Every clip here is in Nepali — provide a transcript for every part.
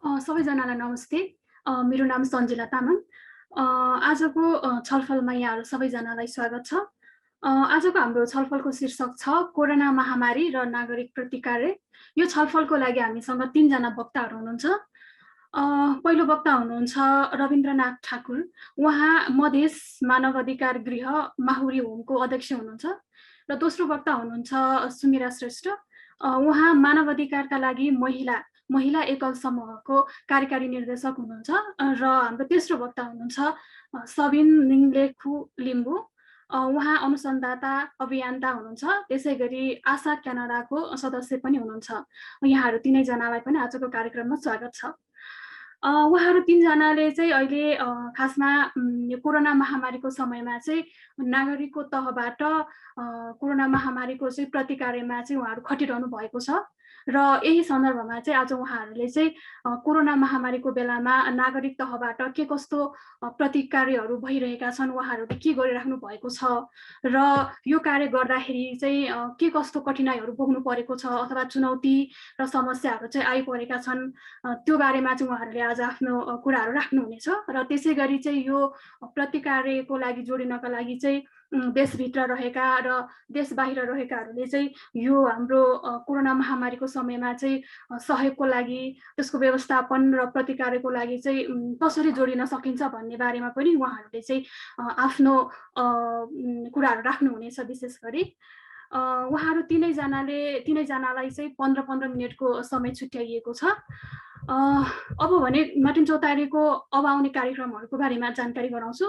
सबैजनालाई नमस्ते। मेरो नाम सञ्जिला तामाङ। आजको छलफलमा यहाँहरू सबैजनालाई स्वागत छ। आजको हाम्रो छलफलको शीर्षक छ कोरोना महामारी र नागरिक प्रतिकार्य। यो छलफलको लागि हामीसँग 3 जना वक्ताहरू हुनुहुन्छ। पहिलो वक्ता हुनुहुन्छ रविन्द्रनाथ ठाकुर। उहाँ मधेस मानव अधिकार गृह माहुरी होमको अध्यक्ष हुनुहुन्छ र दोस्रो वक्ता हुनुहुन्छ सुमिरा श्रेष्ठ। उहाँ मानव अधिकारका लागि महिला एकल समूहको कार्यकारी निर्देशक हुनुहुन्छ र हाम्रो तेस्रो वक्ता हुनुहुन्छ सबिन निङलेखु लिम्बू। उहाँ अनुसन्धाता अभियन्ता हुनुहुन्छ, त्यसै गरी आशा क्यानाडाको सदस्य पनि हुनुहुन्छ। यहाँहरू तीनैजनालाई पनि आजको कार्यक्रममा स्वागत छ। उहाँहरू 3 जनाले चाहिँ अहिले खासमा यो कोरोना महामारीको समयमा चाहिँ नागरिकको तहबाट कोरोना महामारीको चाहिँ प्रतिकार्यमा चाहिँ उहाँहरू खटिरहनु भएको छ र यही सन्दर्भमा चाहिँ आज उहाँहरूले चाहिँ कोरोना महामारीको बेलामा नागरिक तहबाट के कस्तो प्रतिकार्यहरू भइरहेका छन्, उहाँहरूले के गरिराख्नु भएको छ र यो कार्य गर्दाखेरि चाहिँ के कस्तो कठिनाइहरू भोग्नु परेको छ अथवा चुनौती र समस्याहरू चाहिँ आइपरेका छन्, त्यो बारेमा चाहिँ उहाँहरूले आज आफ्नो कुराहरू राख्नुहुनेछ। र त्यसै गरी चाहिँ यो प्रतिकार्यको लागि जोडिनका लागि चाहिँ देशभित्र रहेका र देश बाहिर रहेकाहरूले चाहिँ यो हाम्रो कोरोना महामारीको समयमा चाहिँ सहयोगको लागि, त्यसको व्यवस्थापन र प्रतिकार्यको लागि चाहिँ कसरी जोडिन सकिन्छ भन्ने बारेमा पनि उहाँहरूले चाहिँ आफ्नो कुराहरू राख्नुहुनेछ। विशेष गरी उहाँहरू तीनैजनालाई चाहिँ 15-15 मिनटको समय छुट्याइएको छ। अब भने मार्टिन चौतारीको अब आउने कार्यक्रमहरूको बारेमा जानकारी गराउँछु।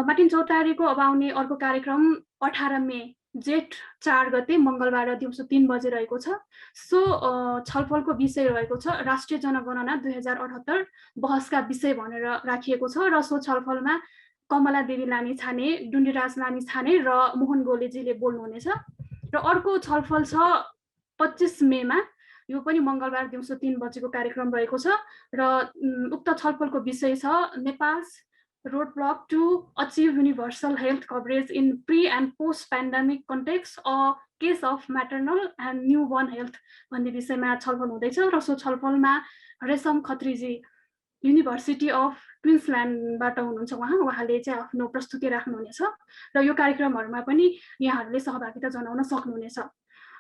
मार्टिन चौतारीको अब आउने अर्को कार्यक्रम 18 मे जेठ 4 गते मङ्गलबार दिउँसो 3 बजे रहेको छ। सो छलफलको विषय रहेको छ राष्ट्रिय जनगणना 2078 बहसका विषय भनेर राखिएको छ र सो छलफलमा कमला देवी लामिछाने, डुन्डीराज लामिछाने र मोहन गोलेजीले बोल्नुहुनेछ। र अर्को छलफल छ 25 मेमा, यो पनि मङ्गलबार दिउँसो 3 बजेको कार्यक्रम रहेको छ र उक्त छलफलको विषय छ Nepal's roadblock to achieve universal health coverage in pre and post pandemic context a case of maternal and newborn health भन्ने विषयमा छलफल हुँदैछ। र सो छलफलमा रेशम खत्रीजी युनिभर्सिटी अफ क्विन्सल्यान्डबाट हुनुहुन्छ। उहाँले चाहिँ आफ्नो प्रस्तुति राख्नुहुनेछ र यो कार्यक्रमहरूमा पनि यहाँहरूले सहभागिता जनाउन सक्नुहुनेछ।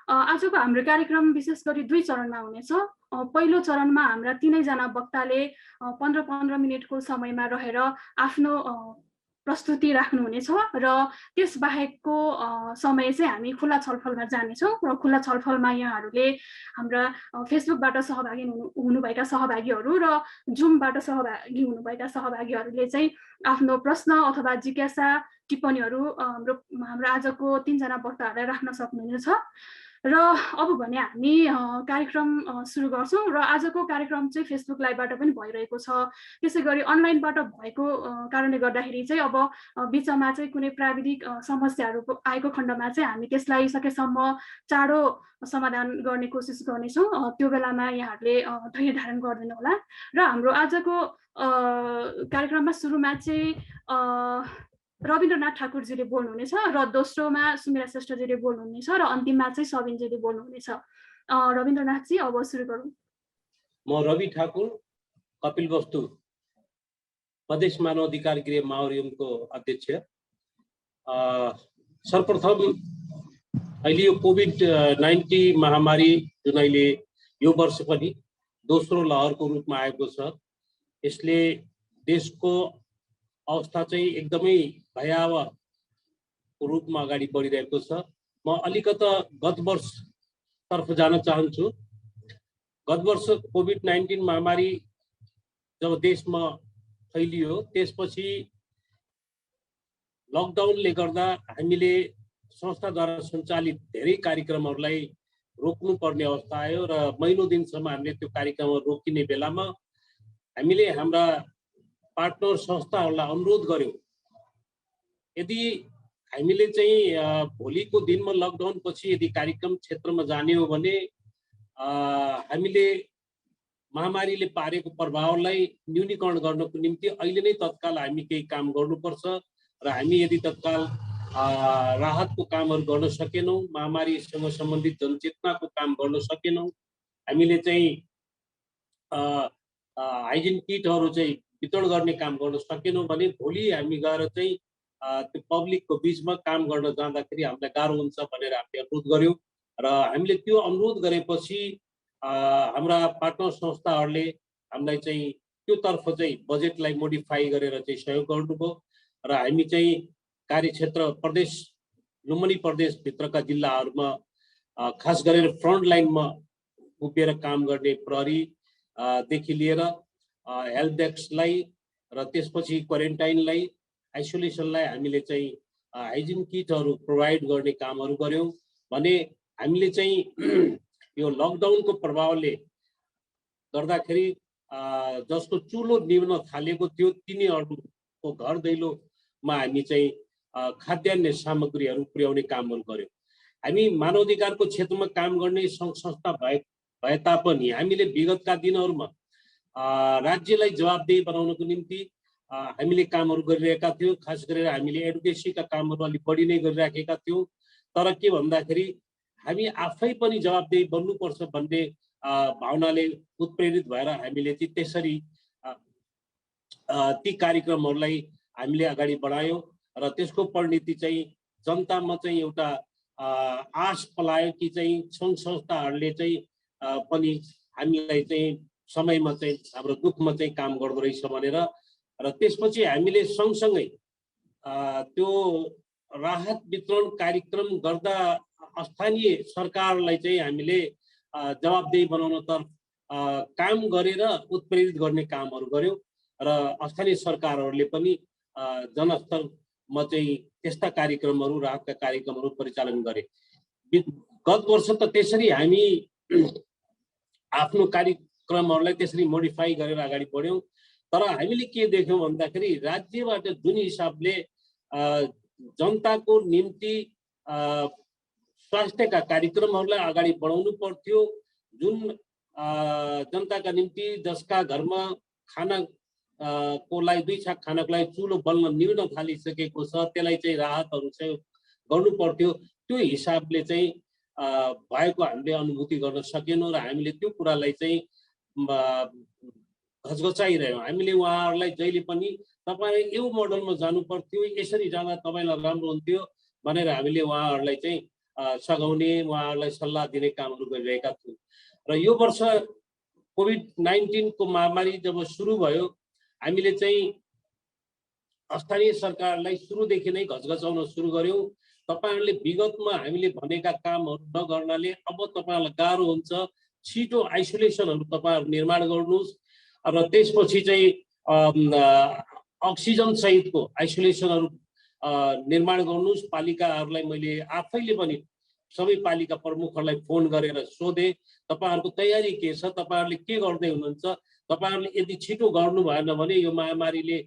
आजको हाम्रो कार्यक्रम विशेष गरी 2 चरणमा हुनेछ। पहिलो चरणमा हाम्रा तीनैजना वक्ताले 15-15 मिनटको समयमा रहेर आफ्नो प्रस्तुति राख्नुहुनेछ र त्यसबाहेकको समय चाहिँ हामी खुला छलफलमा जानेछौँ र खुला छलफलमा यहाँहरूले हाम्रा फेसबुकबाट सहभागी हुनुभएका सहभागीहरू र जुमबाट सहभागी हुनुभएका सहभागीहरूले चाहिँ आफ्नो प्रश्न अथवा जिज्ञासा टिप्पणीहरू हाम्रो आजको 3 जना वक्ताहरूलाई राख्न सक्नुहुनेछ। र अब भने हामी कार्यक्रम सुरु गर्छौँ र आजको कार्यक्रम चाहिँ फेसबुक लाइभबाट पनि भइरहेको छ। त्यसै गरी अनलाइनबाट भएको कारणले गर्दाखेरि चाहिँ अब बिचमा चाहिँ कुनै प्राविधिक समस्याहरू आएको खण्डमा चाहिँ हामी त्यसलाई सकेसम्म चाँडो समाधान गर्ने कोसिस गर्नेछौँ। त्यो बेलामा यहाँहरूले धैर्य धारण गरिदिनु होला। र हाम्रो आजको कार्यक्रममा सुरुमा चाहिँ रविन्द्रनाथ ठाकुरजीले बोल्नुहुनेछ र दोस्रोमा सुमिरा श्रेष्ठजीले बोल्नुहुनेछ र अन्तिममा चाहिँ सबिनजीले बोल्नुहुनेछ। रविन्द्रनाथजी, अब सुरु गरौँ। म रवि ठाकुर, कपिलवस्तु मधेस मानव अधिकार गृह माहुरीको अध्यक्ष। सर्वप्रथम अहिले यो कोभिड-19 महामारी जुन अहिले यो वर्ष पनि दोस्रो लहरको रूपमा आएको छ, यसले देशको अवस्था चाहिँ एकदमै भयावह रूपमा अगाडि बढिरहेको छ। म अलिकता गत वर्षतर्फ जान चाहन्छु। गत वर्ष कोभिड-19 महामारी जब देशमा फैलियो, त्यसपछि लकडाउनले गर्दा हामीले संस्थाद्वारा सञ्चालित धेरै कार्यक्रमहरूलाई रोक्नुपर्ने अवस्था आयो र महिनौं दिनसम्म हामीले त्यो कार्यक्रमहरू रोकिने बेलामा हामीले हाम्रा पार्टनर संस्थाहरूलाई अनुरोध गर्यौं, यदि हामीले चाहिँ भोलिको दिनमा लकडाउन पछि यदि कार्यक्रम क्षेत्रमा जाने हो भने हामीले महामारीले पारेको प्रभावलाई न्यूनीकरण गर्नको निम्ति अहिले नै तत्काल हामी केही काम गर्नुपर्छ र हामी यदि तत्काल राहतको कामहरू गर्न सकेनौं, महामारीसँग सम्बन्धित जनचेतनाको काम गर्न सकेनौं, हामीले चाहिँ हाइजिन किटहरू चाहिँ वितरण गर्ने काम गर्न सकेनौँ भने भोलि हामी गएर चाहिँ त्यो पब्लिकको बिचमा काम गर्न जाँदाखेरि हामीलाई गाह्रो हुन्छ भनेर हामीले अनुरोध गर्यौँ र हामीले त्यो अनुरोध गरेपछि हाम्रा पार्टनर संस्थाहरूले हामीलाई चाहिँ त्यो तर्फ चाहिँ बजेटलाई मोडिफाई गरेर चाहिँ सहयोग गर्नुभयो र हामी चाहिँ कार्यक्षेत्र प्रदेश लुम्बिनी प्रदेशभित्रका जिल्लाहरूमा खास गरेर फ्रन्ट लाइनमा उभिएर काम गर्ने प्रहरीदेखि लिएर हेल्प डेस्कलाई र त्यसपछि क्वारेन्टाइनलाई आइसोलेसनलाई हामीले चाहिँ हाइजिन किटहरू प्रोभाइड गर्ने कामहरू गऱ्यौँ भने हामीले चाहिँ यो लकडाउनको प्रभावले गर्दाखेरि जस्तो चुलो निभ्न थालेको थियो तिनीहरूको घर दैलोमा हामी चाहिँ खाद्यान्न सामग्रीहरू पुर्याउने कामहरू गऱ्यौँ। हामी मानवाधिकारको क्षेत्रमा काम गर्ने सङ्घ संस्था भए तापनि हामीले विगतका दिनहरूमा राज्यलाई जवाबदेही बनाउनको निम्ति हामीले कामहरू गरिरहेका थियौँ। खास गरेर हामीले एडुकेसीका कामहरू अलिक बढी नै गरिराखेका थियौँ। तर के भन्दाखेरि हामी आफै पनि जवाबदेही बन्नुपर्छ भन्ने भावनाले उत्प्रेरित भएर हामीले चाहिँ त्यसरी ती कार्यक्रमहरूलाई हामीले अगाडि बढायौँ र त्यसको परिणति चाहिँ जनतामा चाहिँ एउटा आश पलायो कि चाहिँ सङ्घ संस्थाहरूले चाहिँ पनि हामीलाई चाहिँ समयमा चाहिँ हाम्रो दुःखमा चाहिँ काम गर्दो रहेछ भनेर र त्यसपछि हामीले सँगसँगै त्यो राहत वितरण कार्यक्रम गर्दा स्थानीय सरकारलाई चाहिँ हामीले जवाबदेही बनाउनतर्फ काम गरेर उत्प्रेरित गर्ने कामहरू गऱ्यौँ र स्थानीय सरकारहरूले पनि जनस्तरमा चाहिँ त्यस्ता कार्यक्रमहरू राहतका कार्यक्रमहरू परिचालन गरे। गत वर्ष त त्यसरी हामी आफ्नो कार्यक्रमहरूलाई त्यसरी मोडिफाई गरेर अगाडि बढ्यौँ। तर हामीले के देख्यौँ भन्दाखेरि राज्यबाट जुन हिसाबले जनताको निम्ति स्वास्थ्यका कार्यक्रमहरूलाई अगाडि बढाउनु पर्थ्यो, जुन जनताका निम्ति जसका घरमा खाना को लागि दुई छाक खानको लागि चुलो बल्न निभ्न थालिसकेको छ त्यसलाई चाहिँ राहतहरू चाहिँ गर्नु पर्थ्यो, त्यो हिसाबले चाहिँ भएको हामीले अनुभूति गर्न सकेनौँ र हामीले त्यो कुरालाई चाहिँ घचघचाइरह्यौँ। हामीले उहाँहरूलाई जहिले पनि तपाईँ यो मोडलमा जानु पर्थ्यो, यसरी जाँदा तपाईँलाई राम्रो हुन्थ्यो भनेर हामीले उहाँहरूलाई चाहिँ सघाउने, उहाँहरूलाई सल्लाह दिने कामहरू गरिरहेका थियौँ। र यो वर्ष कोभिड-19 को महामारी जब सुरु भयो हामीले चाहिँ स्थानीय सरकारलाई सुरुदेखि नै घचघचाउन सुरु गर्यौँ। तपाईँहरूले विगतमा हामीले भनेका कामहरू नगर्नाले अब तपाईँहरूलाई गाह्रो हुन्छ, छिटो आइसोलेसनहरू तपाईँहरू निर्माण गर्नुहोस् र त्यसपछि चाहिँ अक्सिजन सहितको आइसोलेसनहरू निर्माण गर्नुहोस्। पालिकाहरूलाई मैले आफैले पनि सबै पालिका प्रमुखहरूलाई फोन गरेर सोधेँ तपाईँहरूको तयारी के छ, तपाईँहरूले के गर्दै हुनुहुन्छ, तपाईँहरूले यदि छिटो गर्नु भएन भने यो महामारीले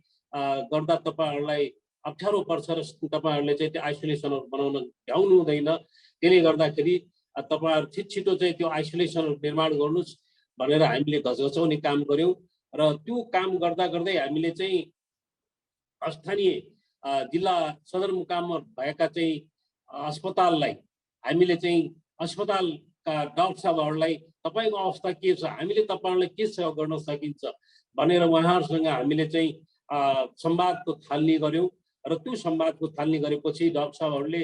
गर्दा तपाईँहरूलाई अप्ठ्यारो पर्छ र तपाईँहरूले चाहिँ त्यो आइसोलेसनहरू बनाउन भ्याउनु हुँदैन। त्यसले गर्दाखेरि तपाईँहरू छिटो चाहिँ त्यो आइसोलेसनहरू निर्माण गर्नुहोस् भनेर हामीले घचघचाउने काम गऱ्यौँ र त्यो काम गर्दा गर्दै हामीले चाहिँ स्थानीय जिल्ला सदरमुकाममा भएका चाहिँ अस्पताललाई हामीले चाहिँ अस्पतालका डाक्टर साहबहरूलाई तपाईँको अवस्था के छ, हामीले तपाईँहरूलाई के सेवा गर्न सकिन्छ भनेर उहाँहरूसँग हामीले चाहिँ संवादको थालनी गऱ्यौँ र त्यो संवादको थालनी गरेपछि डाक्टर साहबहरूले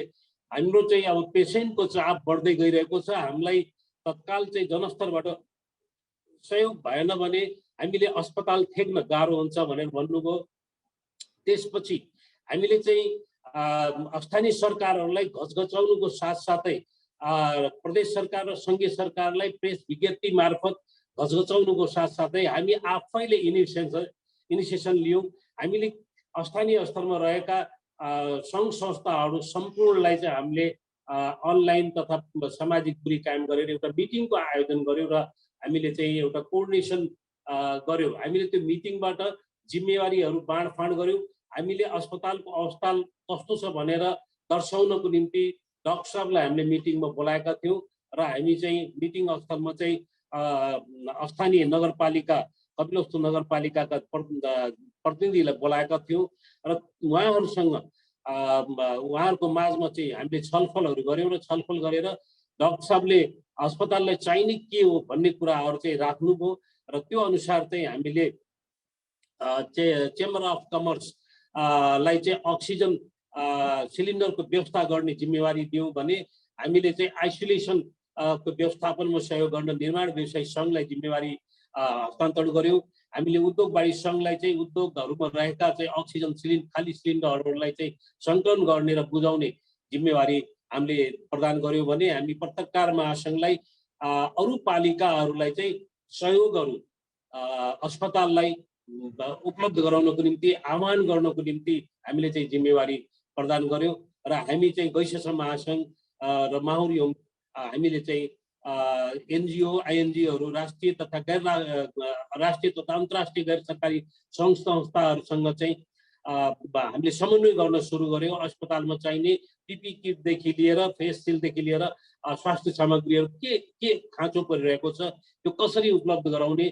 हाम्रो चाहिँ अब पेसेन्टको चाप बढ्दै गइरहेको छ, हामीलाई तत्काल चाहिँ जनस्तरबाट सहयोग भएन भने हामीले अस्पताल थेक्न गाह्रो हुन्छ भनेर भन्नुभयो। त्यसपछि हामीले चाहिँ स्थानीय सरकारहरूलाई घचघचाउनुको साथसाथै प्रदेश सरकार र सङ्घीय सरकारलाई प्रेस विज्ञप्ति मार्फत घचघचाउनुको साथसाथै हामी आफैले इनिसिएसन लियौँ। हामीले स्थानीय स्तरमा रहेका सङ्घ संस्थाहरू सम्पूर्णलाई चाहिँ हामीले अनलाइन तथा सामाजिक दूरी कायम गरेर एउटा मिटिङको आयोजन गऱ्यौँ र हामीले चाहिँ एउटा कोअर्डिनेसन गऱ्यौँ। हामीले त्यो मिटिङबाट जिम्मेवारीहरू बाँडफाँड गऱ्यौँ। हामीले अस्पतालको अवस्था कस्तो छ भनेर दर्शाउनको निम्ति डाक्टर साहबलाई हामीले मिटिङमा बोलाएका थियौँ र हामी चाहिँ मिटिङ स्थलमा चाहिँ स्थानीय नगरपालिका कपिलवस्तु नगरपालिकाका प्रतिनिधिलाई बोलाएका थियौँ र उहाँहरूसँग उहाँहरूको माझमा चाहिँ हामीले छलफलहरू गऱ्यौँ र छलफल गरेर डाक्टर साहबले अस्पताललाई चाहिने के हो भन्ने कुराहरू चाहिँ राख्नुभयो र त्यो अनुसार चाहिँ हामीले चेम्बर अफ कमर्स लाई चाहिँ अक्सिजन सिलिन्डरको व्यवस्था गर्ने जिम्मेवारी दियौँ भने हामीले चाहिँ आइसोलेसन को व्यवस्थापनमा सहयोग गर्न निर्माण व्यवसायी सङ्घलाई जिम्मेवारी हस्तान्तरण गर्यौँ। हामीले उद्योग वाणिज्य सङ्घलाई चाहिँ उद्योगहरूमा रहेका चाहिँ अक्सिजन खाली सिलिन्डरहरूलाई चाहिँ सङ्कलन गर्ने र बुझाउने जिम्मेवारी हामीले प्रदान गर्यौँ भने हामी पत्रकार महासङ्घलाई अरू पालिकाहरूलाई चाहिँ सहयोगहरू अस्पताललाई उपलब्ध गराउनको निम्ति आह्वान गर्नको निम्ति हामीले चाहिँ जिम्मेवारी प्रदान गर्यौँ र हामी चाहिँ गैसस महासङ्घ र माहुरी हामीले चाहिँ एनजिओ आइएनजिओहरू राष्ट्रिय तथा राष्ट्रिय तथा अन्तर्राष्ट्रिय गैर सरकारी सङ्घ संस्थाहरूसँग चाहिँ हामीले समन्वय गर्न सुरु गर्यौँ। अस्पतालमा चाहिने पिपी किटदेखि लिएर फेस सिल्डदेखि लिएर स्वास्थ्य सामग्रीहरू के खाँचो परिरहेको छ त्यो कसरी उपलब्ध गराउने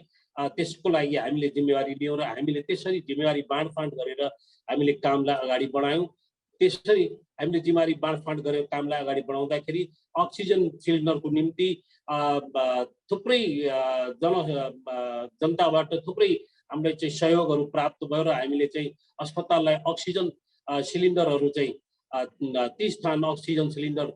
त्यसको लागि हामीले जिम्मेवारी लियौँ र हामीले त्यसरी जिम्मेवारी बाँडफाँड गरेर हामीले कामलाई अगाडि बढायौँ। त्यसरी हामीले जिम्मेवारी बाँडफाँड गरेर कामलाई अगाडि बढाउँदाखेरि अक्सिजन सिलिन्डरको निम्ति थुप्रै जनताबाट थुप्रै हामीलाई चाहिँ सहयोगहरू प्राप्त भयो र हामीले चाहिँ अस्पताललाई अक्सिजन सिलिन्डरहरू चाहिँ 30 थान अक्सिजन सिलिन्डर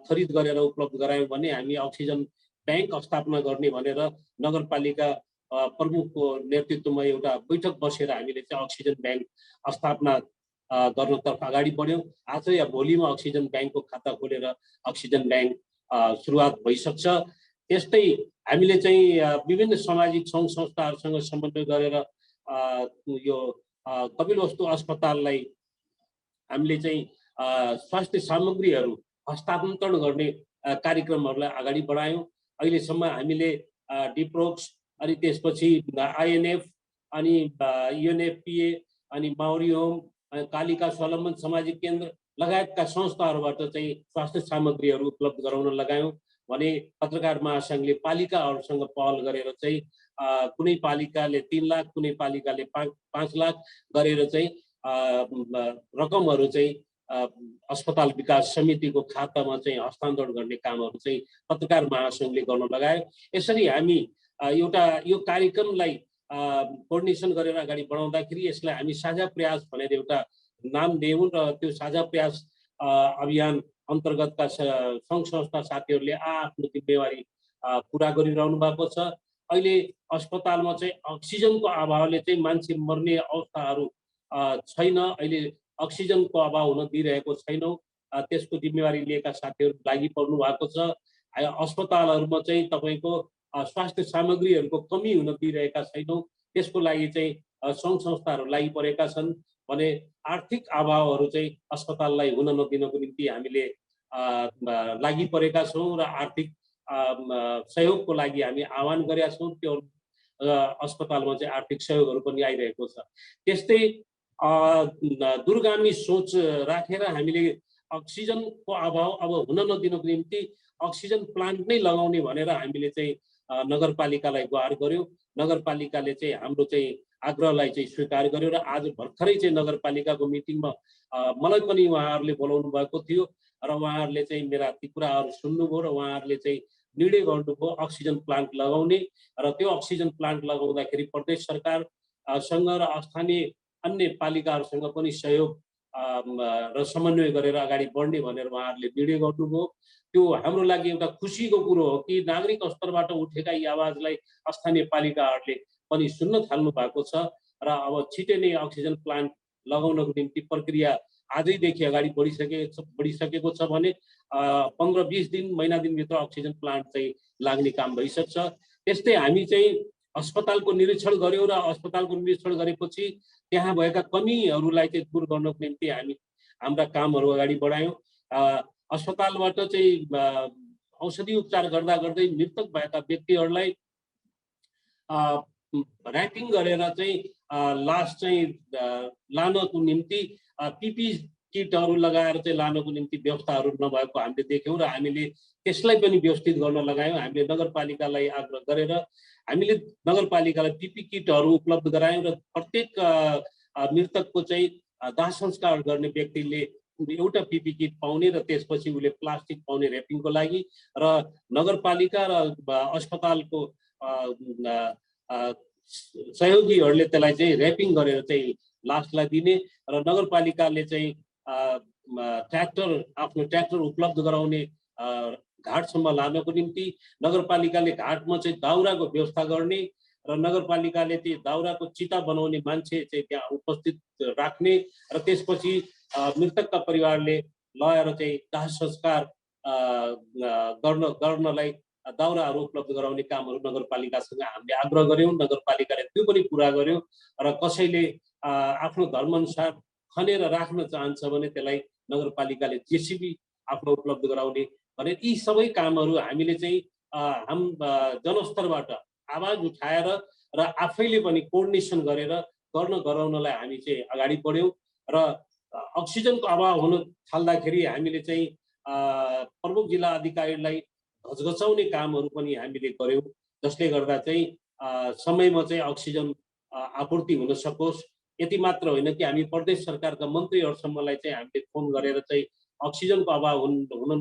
खरिद गरेर उपलब्ध गरायौँ भने हामी अक्सिजन ब्याङ्क स्थापना गर्ने भनेर नगरपालिका प्रमुखको नेतृत्वमा एउटा बैठक बसेर हामीले चाहिँ अक्सिजन ब्याङ्क स्थापना गर्नतर्फ अगाडि बढ्यौँ। आज या भोलिमा अक्सिजन ब्याङ्कको खाता खोलेर अक्सिजन ब्याङ्क सुरुवात भइसक्छ। त्यस्तै हामीले चाहिँ विभिन्न सामाजिक सङ्घ संस्थाहरूसँग समन्वय गरेर यो कपिलवस्तु अस्पताललाई हामीले चाहिँ स्वास्थ्य सामग्रीहरू हस्तान्तरण गर्ने कार्यक्रमहरूलाई अगाडि बढायौँ। अहिलेसम्म हामीले डिप्रोक्स अनि त्यसपछि आइएनएफ अनि युएनएफपिए अनि माउरी होम कालिका स्वावलम्बन सामाजिक केन्द्र लगायतका संस्थाहरूबाट चाहिँ स्वास्थ्य सामग्रीहरू उपलब्ध गराउन लगायौँ भने पत्रकार महासङ्घले पालिकाहरूसँग पहल गरेर चाहिँ कुनै पालिकाले 3 लाख कुनै पालिकाले 5 लाख गरेर चाहिँ रकमहरू चाहिँ अस्पताल विकास समितिको खातामा चाहिँ हस्तान्तरण गर्ने कामहरू चाहिँ पत्रकार महासङ्घले गर्न लगायो। यसरी हामी एउटा यो कार्यक्रमलाई कोअर्डिनेसन गरेर अगाडि बढाउँदाखेरि यसलाई हामी साझा प्रयास भनेर एउटा नाम दियौँ र त्यो साझा प्रयास अभियान अन्तर्गतका सङ्घ संस्था साथीहरूले आफ्नो जिम्मेवारी पुरा गरिरहनु भएको छ। अहिले अस्पतालमा चाहिँ अक्सिजनको अभावले चाहिँ मान्छे मर्ने अवस्थाहरू छैन। अहिले अक्सिजनको अभाव हुन दिइरहेको छैनौँ। त्यसको जिम्मेवारी लिएका साथीहरू लागि पर्नु भएको छ। अस्पतालहरूमा चाहिँ तपाईँको स्वास्थ्य सामग्रीहरूको कमी हुन दिइरहेका छैनौँ। त्यसको लागि चाहिँ सङ्घ संस्थाहरू लागि परेका छन् भने आर्थिक अभावहरू चाहिँ अस्पताललाई हुन नदिनको निम्ति हामीले लागि परेका छौँ र आर्थिक सहयोगको लागि हामी आह्वान गरेका छौँ। त्यो अस्पतालमा चाहिँ आर्थिक सहयोगहरू पनि आइरहेको छ। त्यस्तै दूरगामी सोच राखेर हामीले अक्सिजनको अभाव अब हुन नदिनको निम्ति अक्सिजन प्लान्ट नै लगाउने भनेर हामीले चाहिँ नगरपालिकालाई गुहार गर्यौँ। नगरपालिकाले चाहिँ हाम्रो चाहिँ आग्रहलाई चाहिँ स्वीकार गर्यो र आज भर्खरै चाहिँ नगरपालिकाको मिटिङमा मलाई पनि उहाँहरूले बोलाउनु भएको थियो र उहाँहरूले चाहिँ मेरा ती कुराहरू सुन्नुभयो र उहाँहरूले चाहिँ निर्णय गर्नुभयो अक्सिजन प्लान्ट लगाउने र त्यो अक्सिजन प्लान्ट लगाउँदाखेरि प्रदेश सरकारसँग र स्थानीय अन्य पालिकाहरूसँग पनि सहयोग र समन्वय गरेर अगाडि बढ्ने भनेर उहाँहरूले निर्णय गर्नुभयो। त्यो हाम्रो लागि एउटा खुसीको कुरो हो कि नागरिक स्तरबाट उठेका यी आवाजलाई स्थानीय पालिकाहरूले पनि सुन्न थाल्नु भएको छ र अब छिटै नै अक्सिजन प्लान्ट लगाउनको निम्ति प्रक्रिया आजैदेखि अगाडि बढिसकेको छ भने 15-20 दिन महिना दिनभित्र अक्सिजन प्लान्ट चाहिँ लाग्ने काम भइसक्छ। त्यस्तै हामी चाहिँ अस्पतालको निरीक्षण गर्यौँ र अस्पतालको निरीक्षण गरेपछि त्यहाँ भएका कमीहरूलाई चाहिँ दूर गर्नको निम्ति हामी हाम्रा कामहरू अगाडि बढायौँ। अस्पतालबाट चाहिँ औषधि उपचार गर्दा गर्दै मृतक भएका व्यक्तिहरूलाई र्यापिङ गरेर चाहिँ लास चाहिँ लानको निम्ति पिपी किटहरू लगाएर चाहिँ लानको निम्ति व्यवस्थाहरू नभएको हामीले देख्यौँ र हामीले त्यसलाई पनि व्यवस्थित गर्न लगायौँ। हामीले नगरपालिकालाई आग्रह गरेर हामीले नगरपालिकालाई पिपी किटहरू उपलब्ध गरायौँ र प्रत्येक मृतकको चाहिँ दाह संस्कार गर्ने व्यक्तिले एउटा पिपी किट पाउने र त्यसपछि उसले प्लास्टिक पाउने र्यापिङको लागि र नगरपालिका र अस्पतालको सहयोगीहरूले त्यसलाई चाहिँ ऱ्यापिङ गरेर चाहिँ लास्टलाई दिने र नगरपालिकाले चाहिँ आफ्नो ट्र्याक्टर उपलब्ध गराउने घाटसम्म लानको निम्ति नगरपालिकाले घाटमा चाहिँ दाउराको व्यवस्था गर्ने र नगरपालिकाले त्यो दाउराको चिता बनाउने मान्छे चाहिँ त्यहाँ उपस्थित राख्ने र त्यसपछि मृतकका परिवारले लगेर चाहिँ दाह संस्कार गर्नलाई दाउराहरू उपलब्ध गराउने कामहरू नगरपालिकासँग हामीले आग्रह गऱ्यौँ। नगरपालिकाले त्यो पनि पुरा गर्यो र कसैले आफ्नो धर्मअनुसार खनेर राख्न चाहन्छ भने त्यसलाई नगरपालिकाले जेसिबी आफ्नो उपलब्ध गराउने भने यी सबै कामहरू हामीले चाहिँ जनस्तरबाट आवाज उठाएर र आफैले पनि कोअर्डिनेसन गरेर गराउनलाई हामी चाहिँ अगाडि बढ्यौँ र अक्सिजनको अभाव हुन थाल्दाखेरि हामीले चाहिँ प्रमुख जिल्ला अधिकारीलाई घचघचाउने कामहरू पनि हामीले गर्यौँ, जसले गर्दा चाहिँ समयमा चाहिँ अक्सिजन आपूर्ति हुन सकोस्। यति मात्र होइन कि हामी प्रदेश सरकारका मन्त्रीहरूसम्मलाई चाहिँ हामीले फोन गरेर चाहिँ अक्सिजनको अभाव हुन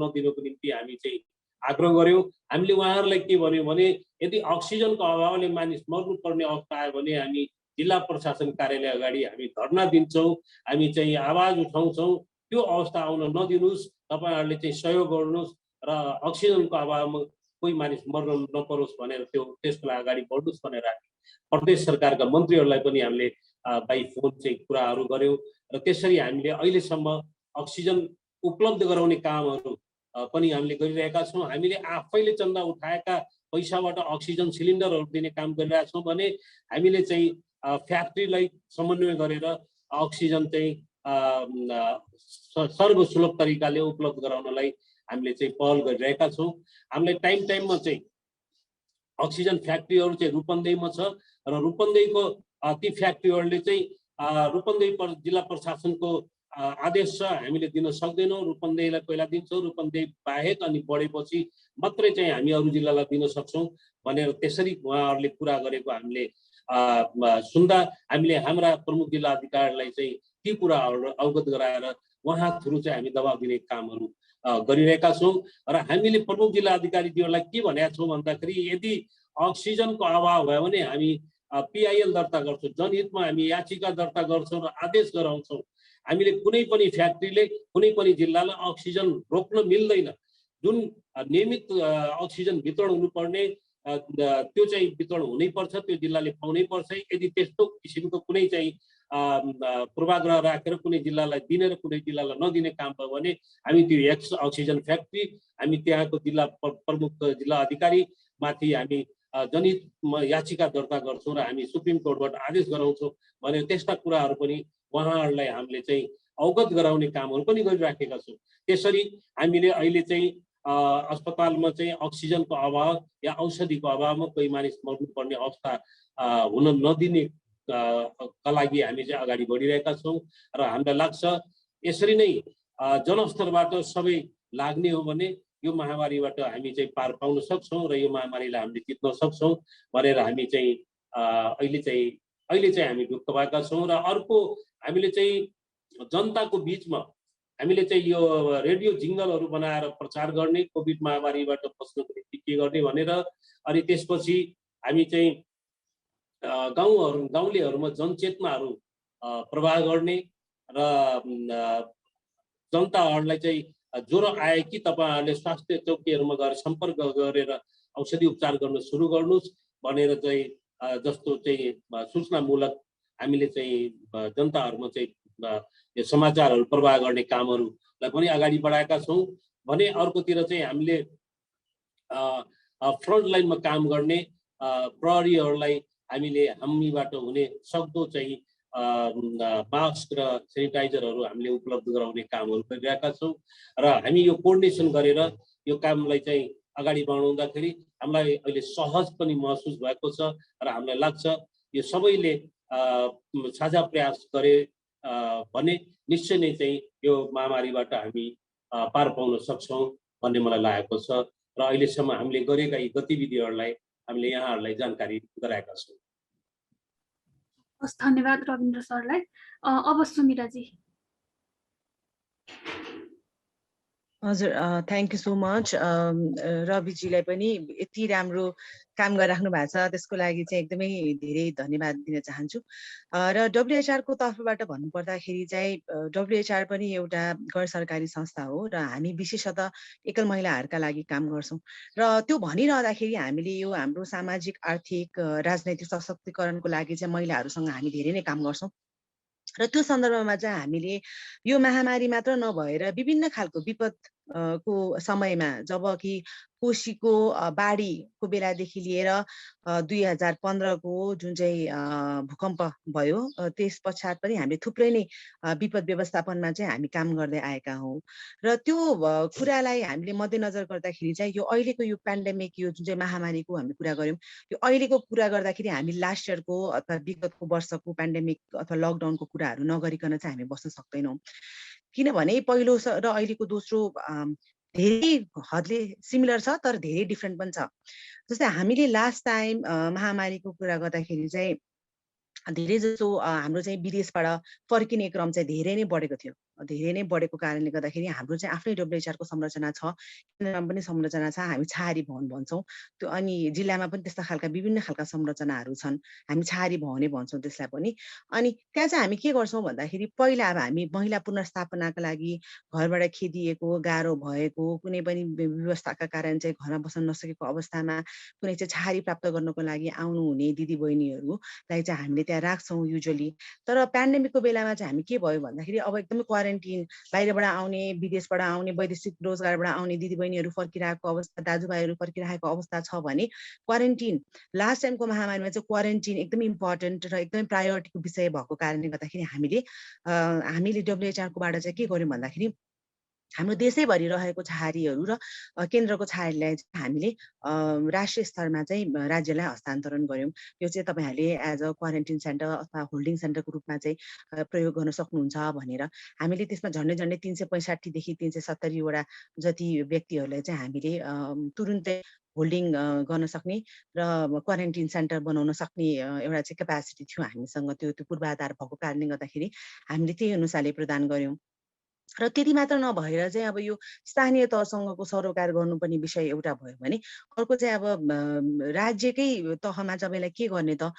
नदिनको निम्ति हामी चाहिँ आग्रह गऱ्यौँ। हामीले उहाँहरूलाई के भन्यौँ भने यदि अक्सिजनको अभावले मानिस मर्नुपर्ने अवस्था आयो भने हामी जिल्ला प्रशासन कार्यालय अगाडि हामी धरना दिन्छौँ, हामी चाहिँ आवाज उठाउँछौँ, त्यो अवस्था आउन नदिनुहोस्, तपाईँहरूले चाहिँ सहयोग गर्नुहोस् र अक्सिजनको अभावमा कोही मानिस मर्न नपरोस् भनेर त्यसको लागि अगाडि बढ्नुहोस् भनेर हामी प्रदेश सरकारका मन्त्रीहरूलाई पनि हामीले बाई फोन चाहिँ कुराहरू गऱ्यौँ र त्यसरी हामीले अहिलेसम्म अक्सिजन उपलब्ध गराउने कामहरू पनि हामीले गरिरहेका छौँ। हामीले आफैले चन्दा उठाएका पैसाबाट अक्सिजन सिलिन्डरहरू दिने काम गरिरहेका छौँ भने हामीले चाहिँ फ्याक्ट्रीलाई समन्वय गरेर अक्सिजन चाहिँ सर्वसुलभ तरिकाले उपलब्ध गराउनलाई हामीले चाहिँ पहल गरिरहेका छौँ। हामीले टाइममा चाहिँ अक्सिजन फ्याक्ट्रीहरू चाहिँ रूपन्देहीमा छ र रूपन्देहीको ती फ्याक्ट्रीहरूले चाहिँ रूपन्देही जिल्ला प्रशासनको आदेश छ, हामीले दिन सक्दैनौँ। रूपन्देहीलाई पहिला दिन्छौँ, रूपन्देही बाहेक अनि बढेपछि मात्रै चाहिँ हामी अरू जिल्लालाई दिन सक्छौँ भनेर त्यसरी उहाँहरूले कुरा गरेको हामीले सुन्दा हामीले हाम्रा प्रमुख जिल्ला अधिकारीलाई चाहिँ ती कुराहरू अवगत गराएर उहाँ थ्रु चाहिँ हामी दबाब दिने कामहरू गरिरहेका छौँ र हामीले प्रमुख जिल्ला अधिकारीज्यूहरूलाई के भनेका छौँ भन्दाखेरि यदि अक्सिजनको अभाव भयो भने हामी पिआइएल दर्ता गर्छौँ, जनहितमा हामी याचिका दर्ता गर्छौँ र आदेश गराउँछौँ। हामीले कुनै पनि फ्याक्ट्रीले कुनै पनि जिल्लालाई अक्सिजन रोक्न मिल्दैन। जुन नियमित अक्सिजन वितरण हुनुपर्ने त्यो चाहिँ वितरण हुनैपर्छ, त्यो जिल्लाले पाउनै पर्छ। यदि त्यस्तो किसिमको कुनै चाहिँ पूर्वाग्रह राखेर कुनै जिल्लालाई दिने र कुनै जिल्लालाई नदिने काम भयो भने हामी त्यो अक्सिजन फ्याक्ट्री हामी त्यहाँको जिल्ला प्रमुख जिल्ला अधिकारी माथि हामी जनहितमा याचिका दर्ता गर्छौँ र हामी सुप्रिम कोर्टबाट आदेश गराउँछौँ भने त्यस्ता कुराहरू पनि उहाँहरूलाई हामीले चाहिँ अवगत गराउने कामहरू पनि गरिराखेका छौँ। त्यसरी हामीले अहिले चाहिँ अस्पतालमा चाहिँ अक्सिजनको अभाव या औषधिको अभावमा कोही मानिस मर्नुपर्ने अवस्था हुन नदिने का लागि हामी चाहिँ अगाडि बढिरहेका छौँ र हामीलाई लाग्छ यसरी नै जनस्तरबाट सबै लाग्ने हो भने यो महामारीबाट हामी चाहिँ पार पाउन सक्छौँ र यो महामारीलाई हामीले जित्न सक्छौँ भनेर हामी चाहिँ अहिले चाहिँ हामी ढुक्क भएका छौँ। र अर्को हामीले चाहिँ जनताको बिचमा हामीले चाहिँ यो रेडियो जिङ्गलहरू बनाएर प्रचार गर्ने कोभिड महामारीबाट बच्नको निम्ति के गर्ने भनेर, अनि त्यसपछि हामी चाहिँ गाउँलेहरूमा जनचेतनाहरू प्रवाह गर्ने र जनताहरूलाई चाहिँ ज्वरो आए कि तपाईँहरूले स्वास्थ्य चौकीहरूमा गएर सम्पर्क गरेर औषधि उपचार गर्न सुरु गर्नुहोस् भनेर चाहिँ जस्तो चाहिँ सूचनामूलक हामीले चाहिँ जनताहरूमा चाहिँ यो समाचारहरू प्रवाह गर्ने कामहरूलाई पनि अगाडि बढाएका छौँ भने अर्कोतिर चाहिँ हामीले फ्रन्ट लाइनमा काम गर्ने प्रहरीहरूलाई हामीले हामीबाट हुने सक्दो चाहिँ मास्क र सेनिटाइजरहरू हामीले उपलब्ध गराउने कामहरू गरिरहेका छौँ र हामी यो कोअर्डिनेसन गरेर यो कामलाई चाहिँ अगाडि बढाउँदाखेरि हामीलाई अहिले सहज पनि महसुस भएको छ र हामीलाई लाग्छ यो सबैले साझा प्रयास गरे भने निश्चय नै चाहिँ यो महामारीबाट हामी पार पाउन सक्छौँ भन्ने मलाई लागेको छ र अहिलेसम्म हामीले गरेका यी गतिविधिहरूलाई हामीले यहाँहरूलाई जानकारी गराएका छौँ। हस्, धन्यवाद रविन्द्र सरलाई। अब सुमिराजी। हजुर, थ्याङ्क यू सो मच रविजीलाई पनि यति राम्रो काम गरिराख्नु भएको छ, त्यसको लागि चाहिँ एकदमै धेरै धन्यवाद दिन चाहन्छु। र डब्लुएचआरको तर्फबाट भन्नुपर्दाखेरि चाहिँ डब्लुएचआर पनि एउटा गैर सरकारी संस्था हो र हामी विशेषतः एकल महिलाहरूका लागि काम गर्छौँ। र त्यो भनिरहँदाखेरि हामीले यो हाम्रो सामाजिक, आर्थिक, राजनैतिक सशक्तिकरणको लागि चाहिँ महिलाहरूसँग हामी धेरै नै काम गर्छौँ। र त्यो सन्दर्भमा चाहिँ हामीले यो महामारी मात्र नभएर विभिन्न खालको विपद को समयमा जब कि कोशीको बाढीको बेलादेखि लिएर 2015को जुन चाहिँ भूकम्प भयो, त्यस पश्चात पनि हामीले थुप्रै नै विपद व्यवस्थापनमा चाहिँ हामी काम गर्दै आएका हौँ। र त्यो कुरालाई हामीले मध्यनजर गर्दाखेरि चाहिँ यो अहिलेको यो पेन्डेमिक, यो जुन चाहिँ महामारीको हामी कुरा गऱ्यौँ, यो अहिलेको कुरा गर्दाखेरि हामी लास्ट इयरको अथवा विगतको वर्षको पेन्डेमिक अथवा लकडाउनको कुराहरू नगरिकन चाहिँ हामी बस्न सक्दैनौँ। किनभने पहिलो र अहिलेको दोस्रो धेरै हदले सिमिलर छ, तर धेरै डिफ्रेन्ट पनि छ। जस्तै हामीले लास्ट टाइम महामारीको कुरा गर्दाखेरि चाहिँ धेरै जसो हाम्रो चाहिँ विदेशबाट फर्किने क्रम चाहिँ धेरै नै बढेको थियो। धेरै नै बढेको कारणले गर्दाखेरि हाम्रो चाहिँ आफ्नै डब्लुएचआरको संरचना छ, केन्द्रमा पनि संरचना छ, हामी छहारी भवन भन्छौँ त्यो। अनि जिल्लामा पनि त्यस्ता खालका विभिन्न खालका संरचनाहरू छन्, हामी छहारी भवनै भन्छौँ त्यसलाई पनि। अनि त्यहाँ चाहिँ हामी के गर्छौँ भन्दाखेरि पहिला अब हामी महिला पुनर्स्थापनाका लागि घरबाट खेदिएको, गाह्रो भएको, कुनै पनि व्यवस्थाका कारण चाहिँ घरमा बस्न नसकेको अवस्थामा कुनै चाहिँ छहारी प्राप्त गर्नको लागि आउनुहुने दिदीबहिनीहरूलाई चाहिँ हामीले त्यहाँ राख्छौँ युजुअली। तर पेन्डेमिकको बेलामा चाहिँ हामी के भयो भन्दाखेरि अब एकदमै क्वारेन्टिन, बाहिरबाट आउने, विदेशबाट आउने, वैदेशिक रोजगारबाट आउने दिदीबहिनीहरू फर्किरहेको अवस्था, दाजुभाइहरू फर्किरहेको अवस्था छ भने क्वारेन्टिन, लास्ट टाइमको महामारीमा चाहिँ क्वारेन्टिन एकदमै इम्पोर्टेन्ट र एकदमै प्रायोरिटीको विषय भएको कारणले गर्दाखेरि हामीले डब्लुएचआरकोबाट चाहिँ के गर्यौँ भन्दाखेरि हाम्रो देशैभरि रहेको छहारीहरू र केन्द्रको छहारीलाई चाहिँ हामीले राष्ट्रिय स्तरमा चाहिँ राज्यलाई हस्तान्तरण गऱ्यौँ। यो चाहिँ तपाईँहरूले एज अ क्वारेन्टिन सेन्टर अथवा होल्डिङ सेन्टरको रूपमा चाहिँ प्रयोग गर्न सक्नुहुन्छ भनेर हामीले त्यसमा झन्डै 365 देखि 370 वटा जति व्यक्तिहरूलाई चाहिँ हामीले तुरुन्तै होल्डिङ गर्न सक्ने र क्वारेन्टिन सेन्टर बनाउन सक्ने एउटा चाहिँ क्यापासिटी थियो हामीसँग। त्यो पूर्वाधार भएको कारणले गर्दाखेरि हामीले त्यही अनुसारले प्रदान गऱ्यौँ। र त्यति मात्र नभएर चाहिँ अब यो स्थानीय तहसँगको सरोकार गर्नुपर्ने विषय एउटा भयो भने अर्को चाहिँ अब राज्यकै तहमा तपाईँलाई के गर्ने त,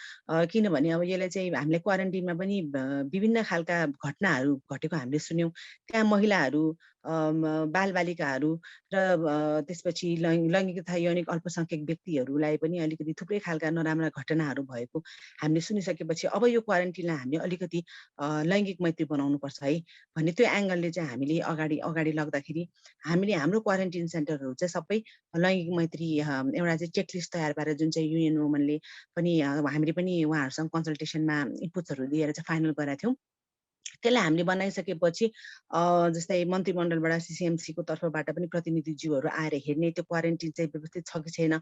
किनभने अब यसलाई चाहिँ हामीले क्वारेन्टिनमा पनि विभिन्न खालका घटनाहरू घटेको हामीले सुन्यौँ। त्यहाँ महिलाहरू, बालबालिकाहरू र त्यसपछि लैङ्गिक तथा यौनिक अल्पसङ्ख्यक व्यक्तिहरूलाई पनि अलिकति थुप्रै खालका नराम्रा घटनाहरू भएको हामीले सुनिसकेपछि अब यो क्वारेन्टिनलाई हामीले अलिकति लैङ्गिक मैत्री बनाउनुपर्छ है भन्ने त्यो एङ्गलले चाहिँ हामीले अगाडि लग्दाखेरि हामीले हाम्रो क्वारेन्टिन सेन्टरहरू चाहिँ सबै लैङ्गिक मैत्री एउटा चाहिँ चेकलिस्ट तयार पारेर जुन चाहिँ युएन वुमनले पनि हामीले पनि उहाँहरूसँग कन्सल्टेसनमा इनपुट्सहरू दिएर चाहिँ फाइनल गरेका थियौँ। त्यसलाई हामीले बनाइसकेपछि जस्तै मन्त्रीमण्डलबाट सिसिएमसीको तर्फबाट पनि प्रतिनिधिज्यूहरू आएर हेर्ने, त्यो क्वारेन्टिन चाहिँ व्यवस्थित छ कि छैन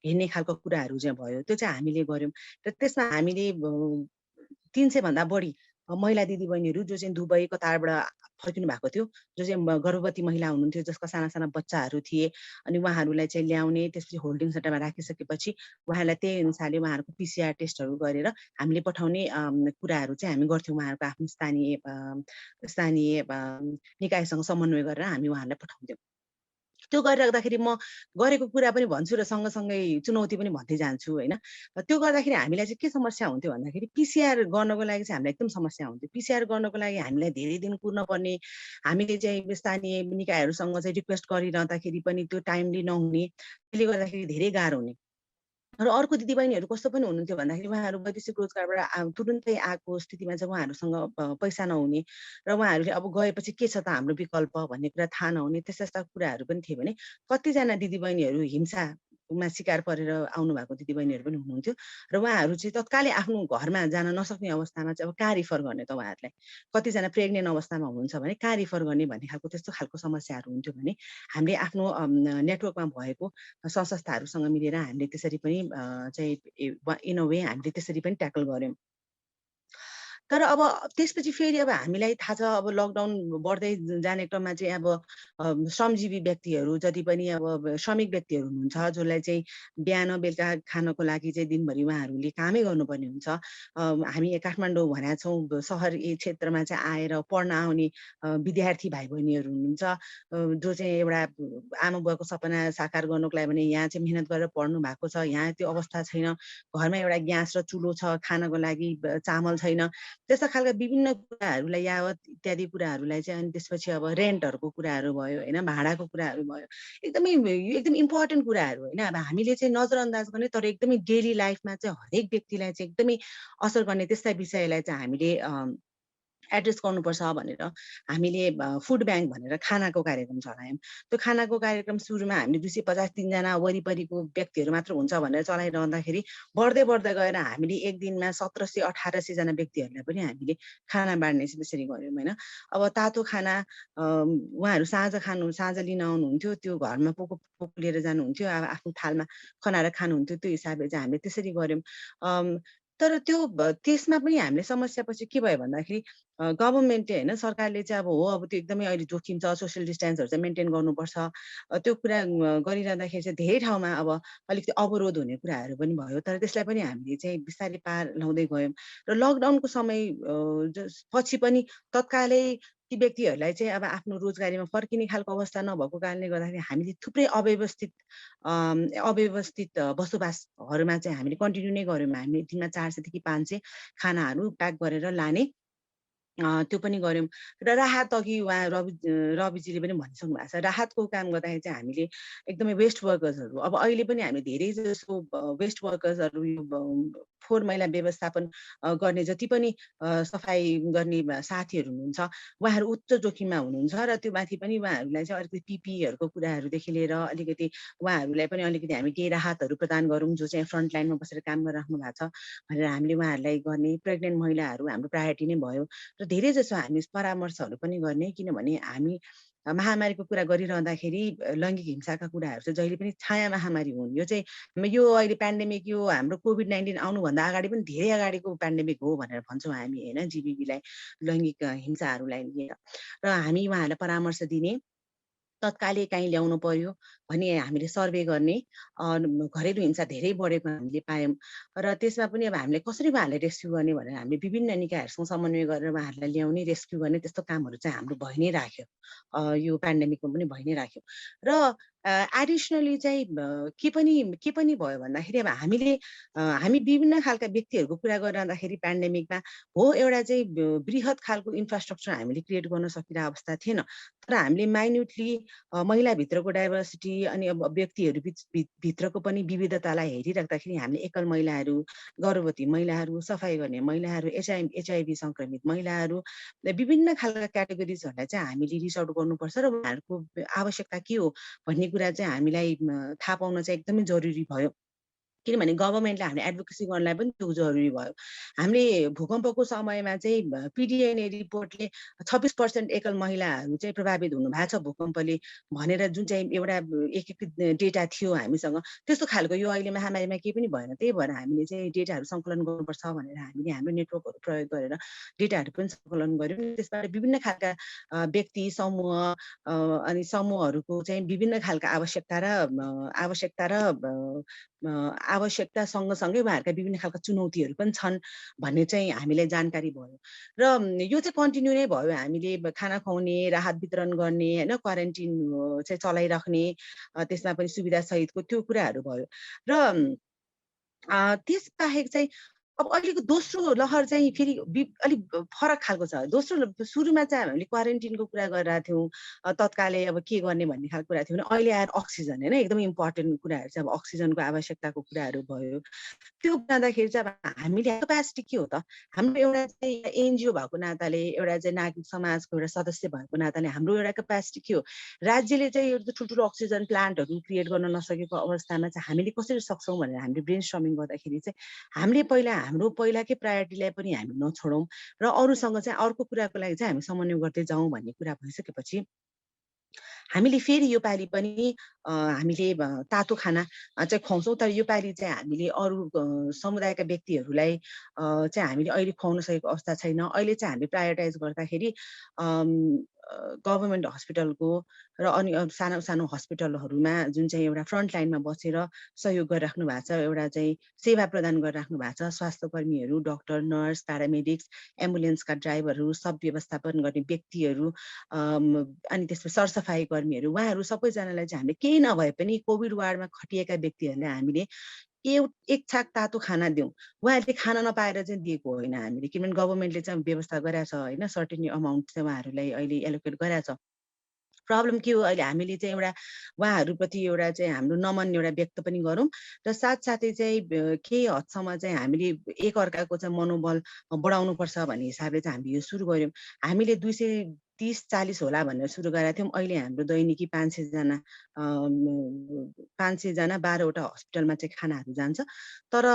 हेर्ने खालको कुराहरू चाहिँ भयो। त्यो चाहिँ हामीले गऱ्यौँ र त्यसमा हामीले 300 भन्दा बढी महिला दिदीबहिनीहरू जो चाहिँ दुबई, कतारबाट फर्किनु भएको थियो, जो चाहिँ गर्भवती महिला हुनुहुन्थ्यो, जसका साना साना बच्चाहरू थिए। अनि उहाँहरूलाई चाहिँ ल्याउने, त्यसपछि होल्डिङ सेन्टरमा राखिसकेपछि उहाँहरूलाई त्यही अनुसारले उहाँहरूको पिसिआर टेस्टहरू गरेर हामीले पठाउने कुराहरू चाहिँ हामी गर्थ्यौँ। उहाँहरूको आफ्नो स्थानीय निकायसँग समन्वय गरेर हामी उहाँहरूलाई पठाउँथ्यौँ। त्यो गरिराख्दाखेरि म गरेको कुरा पनि भन्छु र सँगसँगै चुनौती पनि भन्दै जान्छु होइन। त्यो गर्दाखेरि हामीलाई चाहिँ के समस्या हुन्थ्यो भन्दाखेरि पिसिआर गर्नको लागि चाहिँ हामीलाई एकदम समस्या हुन्थ्यो। पिसिआर गर्नको लागि हामीलाई धेरै दिन कुर्नुपर्ने, हामीले चाहिँ स्थानीय निकायहरूसँग चाहिँ रिक्वेस्ट गरिरहँदाखेरि पनि त्यो टाइमली नहुने, त्यसले गर्दाखेरि धेरै गाह्रो हुने। र अर्को दिदीबहिनीहरू कस्तो पनि हुनुहुन्थ्यो भन्दाखेरि उहाँहरू वैदेशिक रोजगारबाट तुरुन्तै आएको स्थितिमा चाहिँ उहाँहरूसँग पैसा नहुने र उहाँहरूले अब गएपछि के छ त हाम्रो विकल्प भन्ने कुरा थाहा नहुने, त्यस्ता कुराहरू पनि थिए भने कतिजना दिदीबहिनीहरू हिंसामा शिकार परेर आउनु भएको दिदीबहिनीहरू पनि हुनुहुन्थ्यो र उहाँहरू चाहिँ तत्कालै आफ्नो घरमा जान नसक्ने अवस्थामा चाहिँ अब कहाँ रिफर गर्ने त उहाँहरूलाई, कतिजना प्रेग्नेन्ट अवस्थामा हुनुहुन्छ भने कहाँ रिफर गर्ने भन्ने खालको त्यस्तो खालको समस्याहरू हुन्थ्यो भने हामीले आफ्नो नेटवर्कमा भएको संस्थाहरूसँग मिलेर हामीले त्यसरी पनि चाहिँ इन अ वे हामीले त्यसरी पनि ट्याकल गऱ्यौँ। तर अब त्यसपछि फेरि अब हामीलाई थाहा छ अब लकडाउन बढ्दै जाने क्रममा चाहिँ अब श्रमजीवी व्यक्तिहरू जति पनि अब श्रमिक व्यक्तिहरू हुनुहुन्छ जसलाई चाहिँ बिहान बेलुका खानको लागि चाहिँ दिनभरि उहाँहरूले कामै गर्नुपर्ने हुन्छ। हामी काठमाडौँ भनेका छौँ सहरी क्षेत्रमा चाहिँ आएर पढ्न आउने विद्यार्थी भाइ बहिनीहरू हुनुहुन्छ जो चाहिँ एउटा आमा बुवाको सपना साकार गर्नको लागि भने यहाँ चाहिँ मेहनत गरेर पढ्नु भएको छ, यहाँ त्यो अवस्था छैन, घरमा एउटा ग्यास र चुलो छ, खानको लागि चामल छैन, त्यस्ता खालका विभिन्न कुराहरूलाई यावत इत्यादि कुराहरूलाई चाहिँ अनि त्यसपछि अब रेन्टहरूको कुराहरू भयो होइन, भाडाको कुराहरू भयो, एकदमै यो एकदम इम्पोर्टेन्ट कुराहरू होइन। अब हामीले चाहिँ नजरअन्दाज गर्ने तर एकदमै डेली लाइफमा चाहिँ हरेक व्यक्तिलाई चाहिँ एकदमै असर गर्ने त्यस्ता विषयलाई चाहिँ हामीले एड्रेस गर्नुपर्छ भनेर हामीले फुड ब्याङ्क भनेर खानाको कार्यक्रम चलायौँ। त्यो खानाको कार्यक्रम सुरुमा हामीले 250-3 जना वरिपरिको व्यक्तिहरू मात्र हुन्छ भनेर चलाइरहँदाखेरि बढ्दै बढ्दै गएर हामीले एक दिनमा 1700-1800 जना व्यक्तिहरूलाई पनि हामीले खाना बाँड्ने चाहिँ त्यसरी गऱ्यौँ होइन। अब तातो खाना उहाँहरू साँझ लिन आउनुहुन्थ्यो, त्यो घरमा पोको लिएर जानुहुन्थ्यो, अब आफ्नो थालमा खनाएर खानुहुन्थ्यो, त्यो हिसाबले चाहिँ हामीले त्यसरी गऱ्यौँ। तर त्यो त्यसमा पनि हामीले समस्या पछि के भयो भन्दाखेरि गभर्मेन्टले होइन सरकारले चाहिँ अब हो अब त्यो एकदमै अहिले जोखिम छ, सोसियल डिस्टेन्सहरू चाहिँ मेन्टेन गर्नुपर्छ, त्यो कुरा गरिरहँदाखेरि चाहिँ धेरै ठाउँमा अब अलिकति अवरोध हुने कुराहरू पनि भयो। तर त्यसलाई पनि हामीले चाहिँ बिस्तारै पार लाउँदै गयौँ र लकडाउनको समय पछि पनि तत्कालै ती व्यक्तिहरूलाई चाहिँ अब आफ्नो रोजगारीमा फर्किने खालको अवस्था नभएको कारणले गर्दाखेरि हामीले थुप्रै अव्यवस्थित बसोबासहरूमा चाहिँ हामीले कन्टिन्यू नै गऱ्यौँ। हामी दिनमा 400 देखि 500 खानाहरू प्याक गरेर लाने त्यो पनि गऱ्यौँ र राहत अघि उहाँ रविजीले पनि भनिसक्नु भएको छ। राहतको काम गर्दाखेरि चाहिँ हामीले एकदमै वेस्ट वर्कर्सहरू अब अहिले पनि हामी धेरै जसो वेस्ट वर्कर्सहरू फोहोर मैला व्यवस्थापन गर्ने जति पनि सफाई गर्ने साथीहरू हुनुहुन्छ उहाँहरू उच्च जोखिममा हुनुहुन्छ र त्यो माथि पनि उहाँहरूलाई चाहिँ अलिकति पिपीहरूको कुराहरूदेखि लिएर अलिकति उहाँहरूलाई पनि अलिकति हामी केही राहतहरू प्रदान गरौँ जो चाहिँ फ्रन्ट लाइनमा बसेर काम गरिराख्नु भएको छ भनेर हामीले उहाँहरूलाई गर्ने। प्रेग्नेन्ट महिलाहरू हाम्रो प्रायोरिटी नै भयो र धेरै जसो हामी परामर्शहरू पनि गर्ने, किनभने हामी महामारीको कुरा गरिरहँदाखेरि लैङ्गिक हिंसाका कुराहरू चाहिँ जहिले पनि छाया महामारी हुन्। यो चाहिँ यो अहिले पेन्डेमिक यो हाम्रो कोभिड-19 आउनुभन्दा अगाडि पनि धेरै अगाडिको पेन्डेमिक हो भनेर भन्छौँ हामी होइन, जीबीबीलाई लैङ्गिक हिंसाहरूलाई लिएर। र हामी उहाँहरूलाई परामर्श दिने, तत्कालै कहीँ ल्याउनु पर्यो भने हामीले सर्वे गर्ने, घरेलु हिंसा धेरै बढेको हामीले पायौँ र त्यसमा पनि अब हामीले कसरी उहाँहरूलाई रेस्क्यु गर्ने भनेर हामीले विभिन्न निकायहरूसँग समन्वय गरेर उहाँहरूलाई ल्याउने रेस्क्यु गर्ने त्यस्तो कामहरू चाहिँ हाम्रो भइ नै राख्यो। यो पेन्डेमिकमा पनि भइ नै राख्यो र एडिसनली चाहिँ के पनि भयो भन्दाखेरि अब हामी विभिन्न खालका व्यक्तिहरूको कुरा गरिरहँदाखेरि पेन्डेमिकमा हो एउटा चाहिँ बृहत खालको इन्फ्रास्ट्रक्चर हामीले क्रिएट गर्न सकिरहेको अवस्था थिएन। तर हामीले माइन्युटली महिलाभित्रको डाइभर्सिटी अनि अब व्यक्तिहरू भित्रको पनि विविधतालाई हेरिराख्दाखेरि हामीले एकल महिलाहरू, गर्भवती महिलाहरू, सफाइ गर्ने महिलाहरू, एचआइभी सङ्क्रमित महिलाहरू, विभिन्न खालका क्याटेगोरिजहरूलाई चाहिँ हामीले रिच आउट गर्नुपर्छ र उहाँहरूको आवश्यकता के हो भन्ने कुरा चाहिँ हामीलाई थाहा पाउन चाहिँ एकदमै जरुरी भयो। किनभने गभर्मेन्टले हामीले एडभोकेसी गर्नलाई पनि त्यो जरुरी भयो। हामीले भूकम्पको समयमा चाहिँ पिडिएनए रिपोर्टले 26% एकल महिलाहरू चाहिँ प्रभावित हुनुभएको छ भूकम्पले भनेर जुन चाहिँ एउटा एकीकृत डेटा थियो हामीसँग, त्यस्तो खालको यो अहिले महामारीमा केही पनि भएन। त्यही भएर हामीले चाहिँ डेटाहरू सङ्कलन गर्नुपर्छ भनेर हामीले हाम्रो नेटवर्कहरू प्रयोग गरेर डेटाहरू पनि सङ्कलन गऱ्यौँ। त्यसबाट विभिन्न खालका व्यक्ति समूह अनि समूहहरूको चाहिँ विभिन्न खालका आवश्यकता सँगसँगै उहाँहरूका विभिन्न खालका चुनौतीहरू पनि छन् भन्ने चाहिँ हामीलाई जानकारी भयो र यो चाहिँ कन्टिन्यू नै भयो। हामीले खाना खुवाउने, राहत वितरण गर्ने होइन, क्वारेन्टिन चाहिँ चलाइराख्ने, त्यसमा पनि सुविधा सहितको त्यो कुराहरू भयो र त्यसबाहेक चाहिँ अब अहिलेको दोस्रो लहर चाहिँ फेरि अलिक फरक खालको छ। सुरुमा चाहिँ हामीले क्वारेन्टिनको कुरा गरिरहेको थियौँ, तत्कालै अब के गर्ने भन्ने खालको कुरा थियो भने अहिले आएर अक्सिजन होइन एकदमै इम्पोर्टेन्ट कुराहरू चाहिँ अब अक्सिजनको आवश्यकताको कुराहरू भयो। त्यो जाँदाखेरि चाहिँ अब हामीले क्यापेसिटी के हो त, हाम्रो एउटा चाहिँ एनजिओ भएको नाताले, एउटा चाहिँ नागरिक समाजको एउटा सदस्य भएको नाताले हाम्रो एउटा क्यापेसिटी के हो, राज्यले चाहिँ यो ठुल्ठुलो अक्सिजन प्लान्टहरू क्रिएट गर्न नसकेको अवस्थामा चाहिँ हामीले कसरी सक्छौँ भनेर हामीले ब्रेन स्ट्रमिङ गर्दाखेरि चाहिँ हामीले हाम्रो पहिलाकै प्रायोरिटीलाई पनि हामी नछोडौँ र अरूसँग चाहिँ अर्को कुराको लागि चाहिँ हामी समन्वय गर्दै जाउँ भन्ने कुरा भइसकेपछि हामीले फेरि यो पालि पनि हामीले तातो खाना चाहिँ खुवाउँछौँ, तर यो पालि चाहिँ हामीले अरू समुदायका व्यक्तिहरूलाई चाहिँ हामीले अहिले खुवाउन सकेको अवस्था छैन। अहिले चाहिँ हामीले प्रायोरिटाइज गर्दाखेरि गभर्मेन्ट हस्पिटलको र अनि सानो सानो हस्पिटलहरूमा जुन चाहिँ एउटा फ्रन्ट लाइनमा बसेर सहयोग गरिराख्नु भएको छ, एउटा चाहिँ सेवा प्रदान गरिराख्नु भएको छ, स्वास्थ्यकर्मीहरू, डाक्टर, नर्स, प्यारामेडिक्स, एम्बुलेन्सका ड्राइभरहरू, सब व्यवस्थापन गर्ने व्यक्तिहरू, अनि त्यसपछि सरसफाइ कर्मीहरू, उहाँहरू सबैजनालाई चाहिँ हामीले केही नभए पनि कोभिड वार्डमा खटिएका व्यक्तिहरूलाई हामीले एक छाक तातो खाना दिउँ। उहाँहरूले खाना नपाएर चाहिँ दिएको होइन हामीले, किनभने गभर्मेन्टले चाहिँ व्यवस्था गरेको छ होइन, सर्टेन अमाउन्ट चाहिँ उहाँहरूलाई अहिले एलोकेट गरेको छ। प्रब्लम के हो, अहिले हामीले चाहिँ एउटा उहाँहरूप्रति एउटा चाहिँ हाम्रो नमन एउटा व्यक्त पनि गरौँ र साथसाथै चाहिँ केही हदसम्म चाहिँ हामीले एकअर्काको चाहिँ मनोबल बढाउनुपर्छ भन्ने हिसाबले चाहिँ हामीले यो सुरु गऱ्यौँ। हामीले 230-40 होला भनेर सुरु गरेका थियौँ। अहिले हाम्रो दैनिकी 500 जना 12वटा हस्पिटलमा चाहिँ खानाहरू जान्छ, तर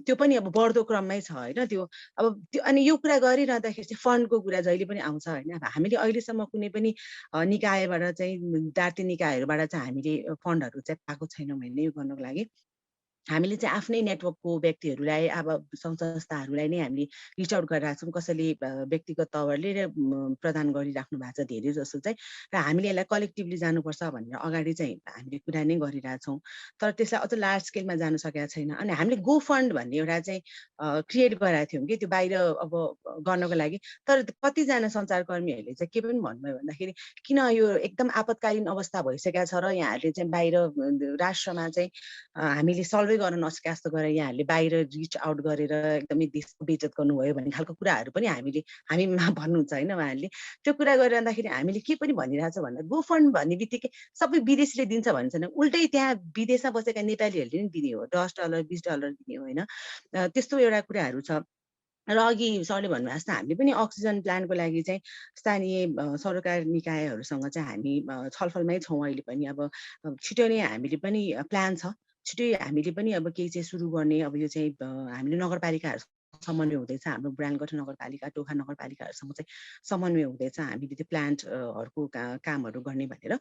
त्यो पनि अब बढ्दो क्रममै छ होइन। त्यो अब त्यो अनि यो कुरा गरिरहँदाखेरि चाहिँ फन्डको कुरा जहिले पनि आउँछ होइन। अब हामीले अहिलेसम्म कुनै पनि निकायबाट चाहिँ दार्ती निकायहरूबाट चाहिँ हामीले फन्डहरू चाहिँ पाएको छैनौँ होइन यो गर्नको लागि। हामीले चाहिँ आफ्नै नेटवर्कको व्यक्तिहरूलाई, अब सङ्घ संस्थाहरूलाई नै हामीले रिच आउट गरिरहेको छौँ। कसैले व्यक्तिगत तवरले प्रदान गरिराख्नु भएको छ धेरै जसो चाहिँ, र हामीले यसलाई कलेक्टिभली जानुपर्छ भनेर अगाडि चाहिँ हामीले कुरा नै गरिरहेछौँ, तर त्यसलाई अझ लार्ज स्केलमा जान सकेका छैन। अनि हामीले गो फन्ड भन्ने एउटा चाहिँ क्रिएट गराएको थियौँ कि त्यो बाहिर अब गर्नको लागि, तर कतिजना सञ्चारकर्मीहरूले चाहिँ के पनि भन्नुभयो भन्दाखेरि किन यो एकदम आपतकालीन अवस्था भइसकेको छ र यहाँहरूले चाहिँ बाहिर राष्ट्रमा चाहिँ हामीले सल्भै गर्न नसके जस्तो गरेर यहाँहरूले बाहिर रिच आउट गरेर एकदमै देशको बेइज्जत गर्नुभयो भन्ने खालको कुराहरू पनि हामीमा भन्नुहुन्छ होइन। उहाँहरूले त्यो कुरा गरिरहँदाखेरि हामीले के पनि भनिरहेछौँ भन्दा गो फन्ड भन्ने बित्तिकै सबै विदेशीले दिन्छ भन्छ नि, उल्टै त्यहाँ विदेशमा बसेका नेपालीहरूले नि दिने हो, $10 $20 दिने हो होइन। त्यस्तो एउटा कुराहरू छ। र अघि सरले भन्नुभएको जस्तो हामीले पनि अक्सिजन प्लान्टको लागि चाहिँ स्थानीय सरकार निकायहरूसँग चाहिँ हामी छलफलमै छौँ अहिले पनि। अब छिटो नै हामीले पनि प्लान छ, छिटै हामीले पनि अब केही चाहिँ सुरु गर्ने। अब यो चाहिँ हामीले नगरपालिकाहरू समन्वय हुँदैछ, हाम्रो बुढानगढ नगरपालिका, टोखा नगरपालिकाहरूसँग चाहिँ समन्वय हुँदैछ हामीले त्यो प्लान्टहरूको कामहरू गर्ने भनेर।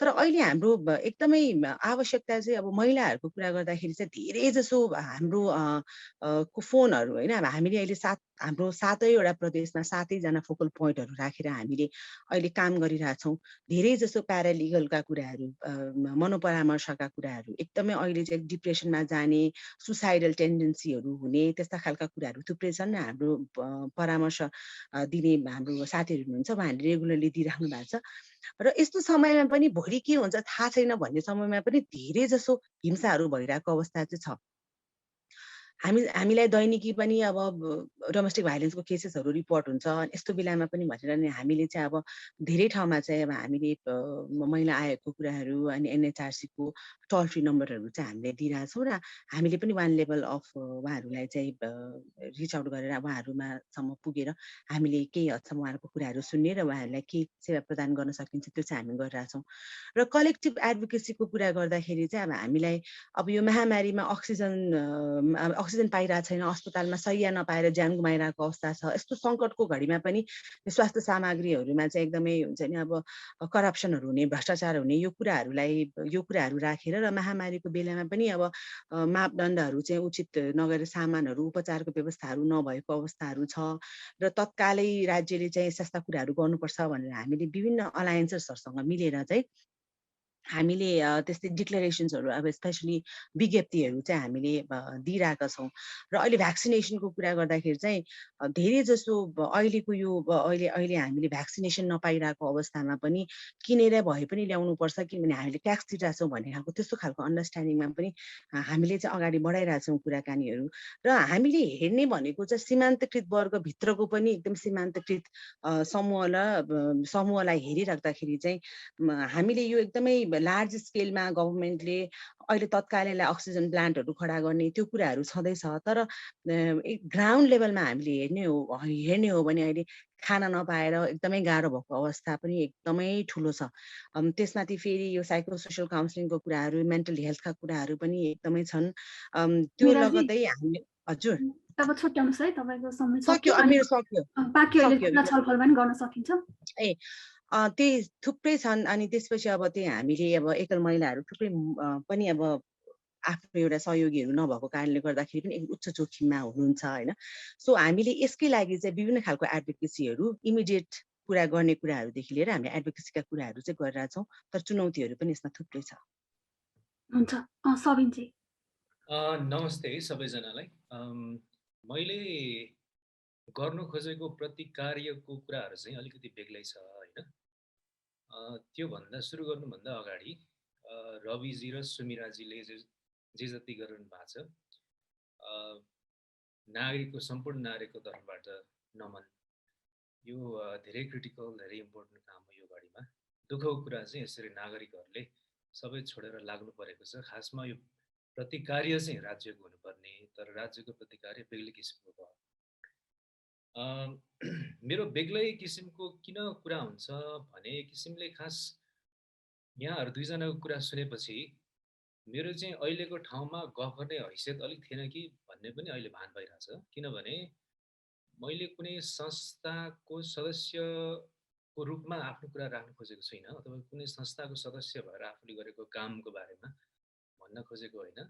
तर अहिले हाम्रो एकदमै आवश्यकता चाहिँ अब महिलाहरूको कुरा गर्दाखेरि चाहिँ धेरै जसो हाम्रो फोनहरू होइन। अब हामीले अहिले हाम्रो 7वटा प्रदेशमा 7जना फोकल पोइन्टहरू राखेर हामीले अहिले काम गरिरहेछौँ। धेरै जसो प्यारालिगलका कुराहरू, मनोपरामर्शका कुराहरू, एकदमै अहिले चाहिँ डिप्रेसनमा जाने, सुसाइडल टेन्डेन्सीहरू हुने त्यस्ता खालका कुराहरू थुप्रै छन्। हाम्रो परामर्श दिने हाम्रो साथीहरू हुनुहुन्छ, उहाँहरूले रेगुलरली दिइराख्नु भएको छ। र यस्तो समयमा पनि भोलि के हुन्छ थाहा छैन भन्ने समयमा पनि धेरै जसो हिंसाहरू भइरहेको अवस्था चाहिँ छ। हामीलाई दैनिकी पनि अब डोमेस्टिक भाइलेन्सको केसेसहरू रिपोर्ट हुन्छ। यस्तो बेलामा पनि भनेर नि हामीले चाहिँ अब धेरै ठाउँमा चाहिँ अब हामीले महिला आयोगको कुराहरू अनि NHRCको टोल फ्री नम्बरहरू चाहिँ हामीले दिइरहेछौँ र हामीले पनि वान लेभल अफ उहाँहरूलाई चाहिँ रिच आउट गरेर उहाँहरूमासम्म पुगेर हामीले केही हदसम्म उहाँहरूको कुराहरू सुन्ने र उहाँहरूलाई के सेवा प्रदान गर्न सकिन्छ त्यो चाहिँ हामी गरिरहेछौँ। र कलेक्टिभ एडभोकेसीको कुरा गर्दाखेरि चाहिँ अब हामीलाई अब यो महामारीमा अक्सिजन पाइरहेको छैन, अस्पतालमा शैय्या नपाएर ज्यान गुमाइरहेको अवस्था छ। यस्तो सङ्कटको घडीमा पनि स्वास्थ्य सामग्रीहरूमा चाहिँ एकदमै हुन्छ नि अब करप्सनहरू हुने, भ्रष्टाचार हुने, यो कुराहरू राखेर र महामारीको बेलामा पनि अब मापदण्डहरू चाहिँ उचित नगरेर सामानहरू, उपचारको व्यवस्थाहरू नभएको अवस्थाहरू छ र तत्कालै राज्यले चाहिँ यस्ता कुराहरू गर्नुपर्छ भनेर हामीले विभिन्न अलायन्सेसहरूसँग मिलेर चाहिँ हामीले त्यस्तै डिक्लेरेसन्सहरू अब स्पेसली विज्ञप्तिहरू चाहिँ हामीले दिइरहेका छौँ। र अहिले भ्याक्सिनेसनको कुरा गर्दाखेरि चाहिँ धेरै जसो अहिलेको यो अहिले हामीले भ्याक्सिनेसन नपाइरहेको अवस्थामा पनि किनेर भए पनि ल्याउनुपर्छ, किनभने हामीले ट्याक्स तिरिरहेछौँ भन्ने खालको त्यस्तो खालको अन्डरस्ट्यान्डिङमा पनि हामीले चाहिँ अगाडि बढाइरहेछौँ कुराकानीहरू। र हामीले हेर्ने भनेको चाहिँ सीमान्तकृत वर्गभित्रको पनि एकदम सीमान्तकृत समूहलाई हेरिराख्दाखेरि चाहिँ हामीले यो एकदमै लार्ज स्केलमा गभर्मेन्टले अहिले तत्कालैलाई अक्सिजन प्लान्टहरू खडा गर्ने त्यो कुराहरू छँदैछ। तर ग्राउन्ड लेभलमा हामीले हेर्ने हो भने अहिले खाना नपाएर एकदमै गाह्रो भएको अवस्था पनि एकदमै ठुलो छ। त्यसमाथि फेरि यो साइको सोसियल काउन्सिलिङको कुराहरू, मेन्टल हेल्थका कुराहरू पनि एकदमै छन्। त्यो लगतै हामीले हजुर तब छुट्याउनुस् है, तपाईँको समय सक्यो, मेरो सक्यो बाँकी अहिले छलफल पनि गर्न सकिन्छ। त्यही थुप्रै छन्। अनि त्यसपछि अब त्यही हामीले अब एकल महिलाहरू थुप्रै पनि अब आफ्नो एउटा सहयोगीहरू नभएको कारणले गर्दाखेरि पनि उच्च जोखिममा हुनुहुन्छ होइन। सो हामीले यसकै लागि चाहिँ विभिन्न खालको एडभोकेसीहरू इमिडिएट कुरा गर्ने कुराहरूदेखि लिएर हामीले एडभोकेसीका कुराहरू चाहिँ गरिरहेछौँ, तर चुनौतीहरू पनि यसमा थुप्रै छ। हुन्छ सबिनजी। नमस्ते सबैजनालाई। मैले गर्नु खोजेको प्रतिकार्यको कुराहरू चाहिँ अलिकति बेग्लै छ होइन। त्योभन्दा सुरु गर्नुभन्दा अगाडि रविजी र सुमिराजीले जे जति गरिरहनु भएको छ, नागरिकको सम्पूर्ण नागरिकको तर्फबाट नमन। यो धेरै क्रिटिकल, धेरै इम्पोर्टेन्ट काम हो यो घडीमा। दुःखको कुरा चाहिँ यसरी नागरिकहरूले सबै छोडेर लाग्नु परेको छ। खासमा यो प्रतिकार्य चाहिँ राज्यको हुनुपर्ने, तर राज्यको प्रतिकार्य बेग्लै किसिमको भयो। मेरो बेग्लै किसिमको किन कुरा हुन्छ भने किसिमले खास यहाँहरू दुईजनाको कुरा सुनेपछि मेरो चाहिँ अहिलेको ठाउँमा गफ गर्ने हैसियत अलिक थिएन कि भन्ने पनि अहिले भान भइरहेछ। किनभने मैले कुनै संस्थाको सदस्यको रूपमा आफ्नो कुरा राख्न खोजेको छुइनँ, अथवा कुनै संस्थाको सदस्य भएर आफूले गरेको कामको बारेमा भन्न खोजेको होइन,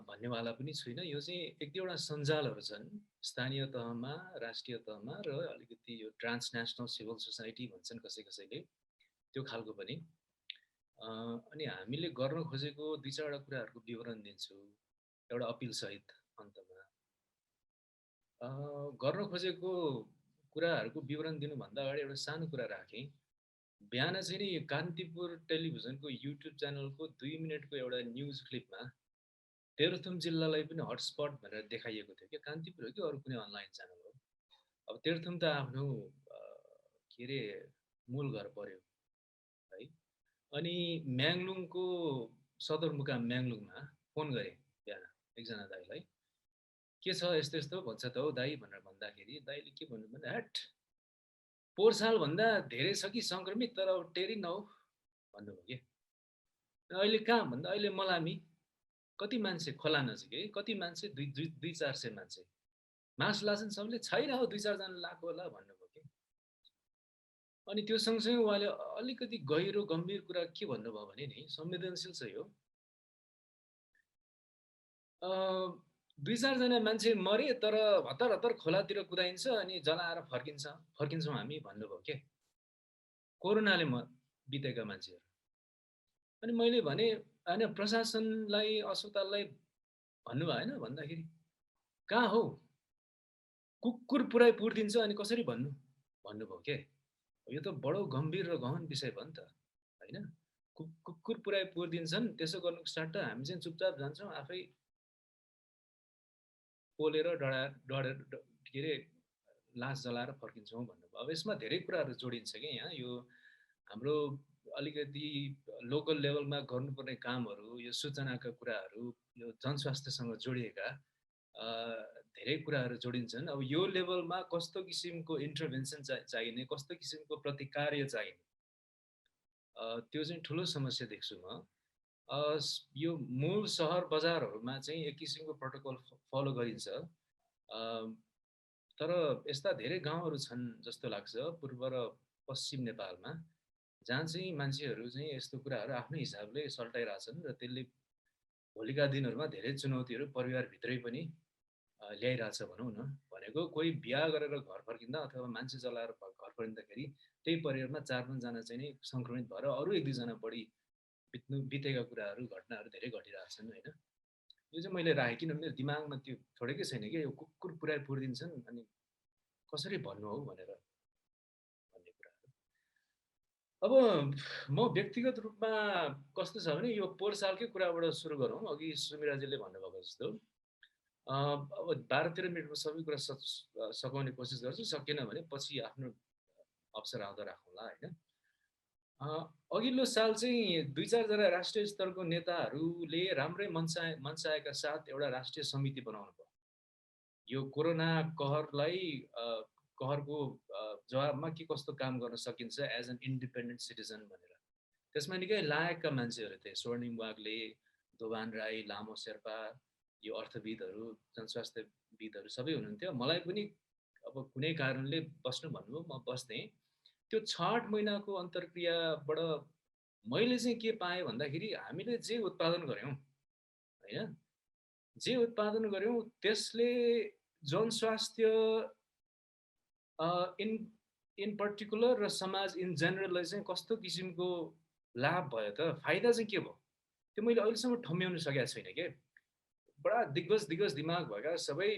भन्नेवाला पनि छुइनँ। यो चाहिँ एक दुईवटा सञ्जालहरू छन् स्थानीय तहमा, राष्ट्रिय तहमा र अलिकति यो ट्रान्सनेसनल सिभिल सोसाइटी भन्छन् कसैले, त्यो खालको पनि। अनि हामीले गर्न खोजेको दुई चारवटा कुराहरूको विवरण दिन्छु एउटा अपिलसहित अन्तमा। गर्न खोजेको कुराहरूको विवरण दिनुभन्दा अगाडि एउटा सानो कुरा राखेँ। बिहान चाहिँ नि कान्तिपुर टेलिभिजनको युट्युब च्यानलको 2 मिनटको एउटा न्युज क्लिपमा तेह्रथुम जिल्लालाई पनि हटस्पट भनेर देखाइएको थियो। क्या कान्तिपुर हो कि अरू कुनै अनलाइन च्यानल हो। अब तेह्रथुम त आफ्नो के अरे मूल घर पर्यो है। अनि म्याङलुङको सदरमुकाम म्याङलुङमा फोन गरेँ बिहान एकजना दाइलाई, के छ यस्तो यस्तो भन्छ त हौ दाइ भनेर भन्दाखेरि दाइले के भन्नु भने, हट पोहोर सालभन्दा धेरै छ कि सङ्क्रमित, तर अब टेरी नहौ भन्नुभयो कि। अहिले कहाँ भन्दा अहिले मलामी कति मान्छे खोला नजिकै, कति मान्छे 200-400 मान्छे मास लाछन् सबले, छैन हौ 2-4 जना लाएको होला भन्नुभयो कि। अनि त्यो सँगसँगै उहाँले अलिकति गहिरो गम्भीर कुरा के भन्नुभयो भने नि, संवेदनशील छ यो। 2-4 जना मान्छे मरे, तर हतार हतार खोलातिर कुदाइन्छ अनि जलाएर फर्किन्छौँ हामी भन्नुभयो के। कोरोनाले बितेका मान्छेहरू। अनि मैले भने होइन प्रशासनलाई, अस्पताललाई भन्नुभयो होइन, भन्दाखेरि कहाँ हौ कुकुर पुरै पुर्दिन्छ अनि कसरी भन्नुभयो के। यो त बडो गम्भीर र गहन विषय भयो नि त होइन। कुकुर पुरै पुर्दिन्छन्, त्यसो गर्नुको साट्टा हामी चाहिँ चुपचाप जान्छौँ, आफै पोलेर डढेर के अरे लास जलाएर फर्किन्छौँ भन्नुभयो। अब यसमा धेरै कुराहरू जोडिन्छ कि यहाँ। यो हाम्रो अलिकति लोकल लेभलमा गर्नुपर्ने कामहरू, यो सूचनाका कुराहरू, यो जनस्वास्थ्यसँग जोडिएका धेरै कुराहरू जोडिन्छन्। अब यो लेभलमा कस्तो किसिमको इन्टरभेन्सन चाहिने, कस्तो किसिमको प्रतिकार्य चाहिने, त्यो चाहिँ ठुलो समस्या देख्छु म। यो मूल सहर बजारहरूमा चाहिँ एक किसिमको प्रोटोकल फलो गरिन्छ, तर यस्ता धेरै गाउँहरू छन् जस्तो लाग्छ पूर्व र पश्चिम नेपालमा, जहाँ चाहिँ मान्छेहरू चाहिँ यस्तो कुराहरू आफ्नै हिसाबले सल्टाइरहेछन् र त्यसले भोलिका दिनहरूमा धेरै चुनौतीहरू परिवारभित्रै पनि ल्याइरहेछ भनौँ न। भनेको कोही बिहा गरेर घर फर्किँदा अथवा मान्छे जलाएर घर फर्किँदाखेरि त्यही परिवारमा 4-5 जना चाहिँ नि सङ्क्रमित भएर अरू 1-2 जना बढी बितेका कुराहरू, घटनाहरू धेरै घटिरहेछन् होइन। यो चाहिँ मैले राखेँ, किनभने मेरो दिमागमा त्यो छोडेकै छैन कि यो कुकुर पुरै पुर्दिन्छन् अनि कसरी भन्नु हौ भनेर भन्ने कुराहरू। अब म व्यक्तिगत रूपमा कस्तो छ भने यो पोहोर सालकै कुराबाट सुरु गरौँ। अघि सुमिराजीले भन्नुभएको जस्तो अब 12-13 मिनटमा सबै कुरा सघाउने कोसिस गर्छु, सकेन भने पछि आफ्नो अवसर आउँदा राखौँला होइन। अघिल्लो साल चाहिँ 2-4 जना राष्ट्रिय स्तरको नेताहरूले राम्रै मनसायका साथ एउटा राष्ट्रिय समिति बनाउनु भयो। यो कोरोना कहरको जवाबमा के कस्तो काम गर्न सकिन्छ एज एन इन्डिपेन्डेन्ट सिटिजन भनेर। त्यसमा निकै लायकका मान्छेहरू थिए, स्वर्णिम वाग्ले, दोभान राई, लामो शेर्पा, यो अर्थविदहरू, जनस्वास्थ्यविदहरू सबै हुनुहुन्थ्यो। मलाई पनि अब कुनै कारणले बस्नु भन्नुभयो, म बस्थेँ। त्यो 6-8 महिनाको अन्तर्क्रियाबाट मैले चाहिँ के पाएँ भन्दाखेरि हामीले जे उत्पादन गऱ्यौँ हैन, जे उत्पादन गऱ्यौँ त्यसले जनस्वास्थ्य इन पर्टिकुलर र समाज इन जेनरललाई चाहिँ कस्तो किसिमको लाभ भयो त, फाइदा चाहिँ के भयो, त्यो मैले अहिलेसम्म ठम्ब्याउन सकेको छैन के। बडा दिग्गज दिमाग भएका सबै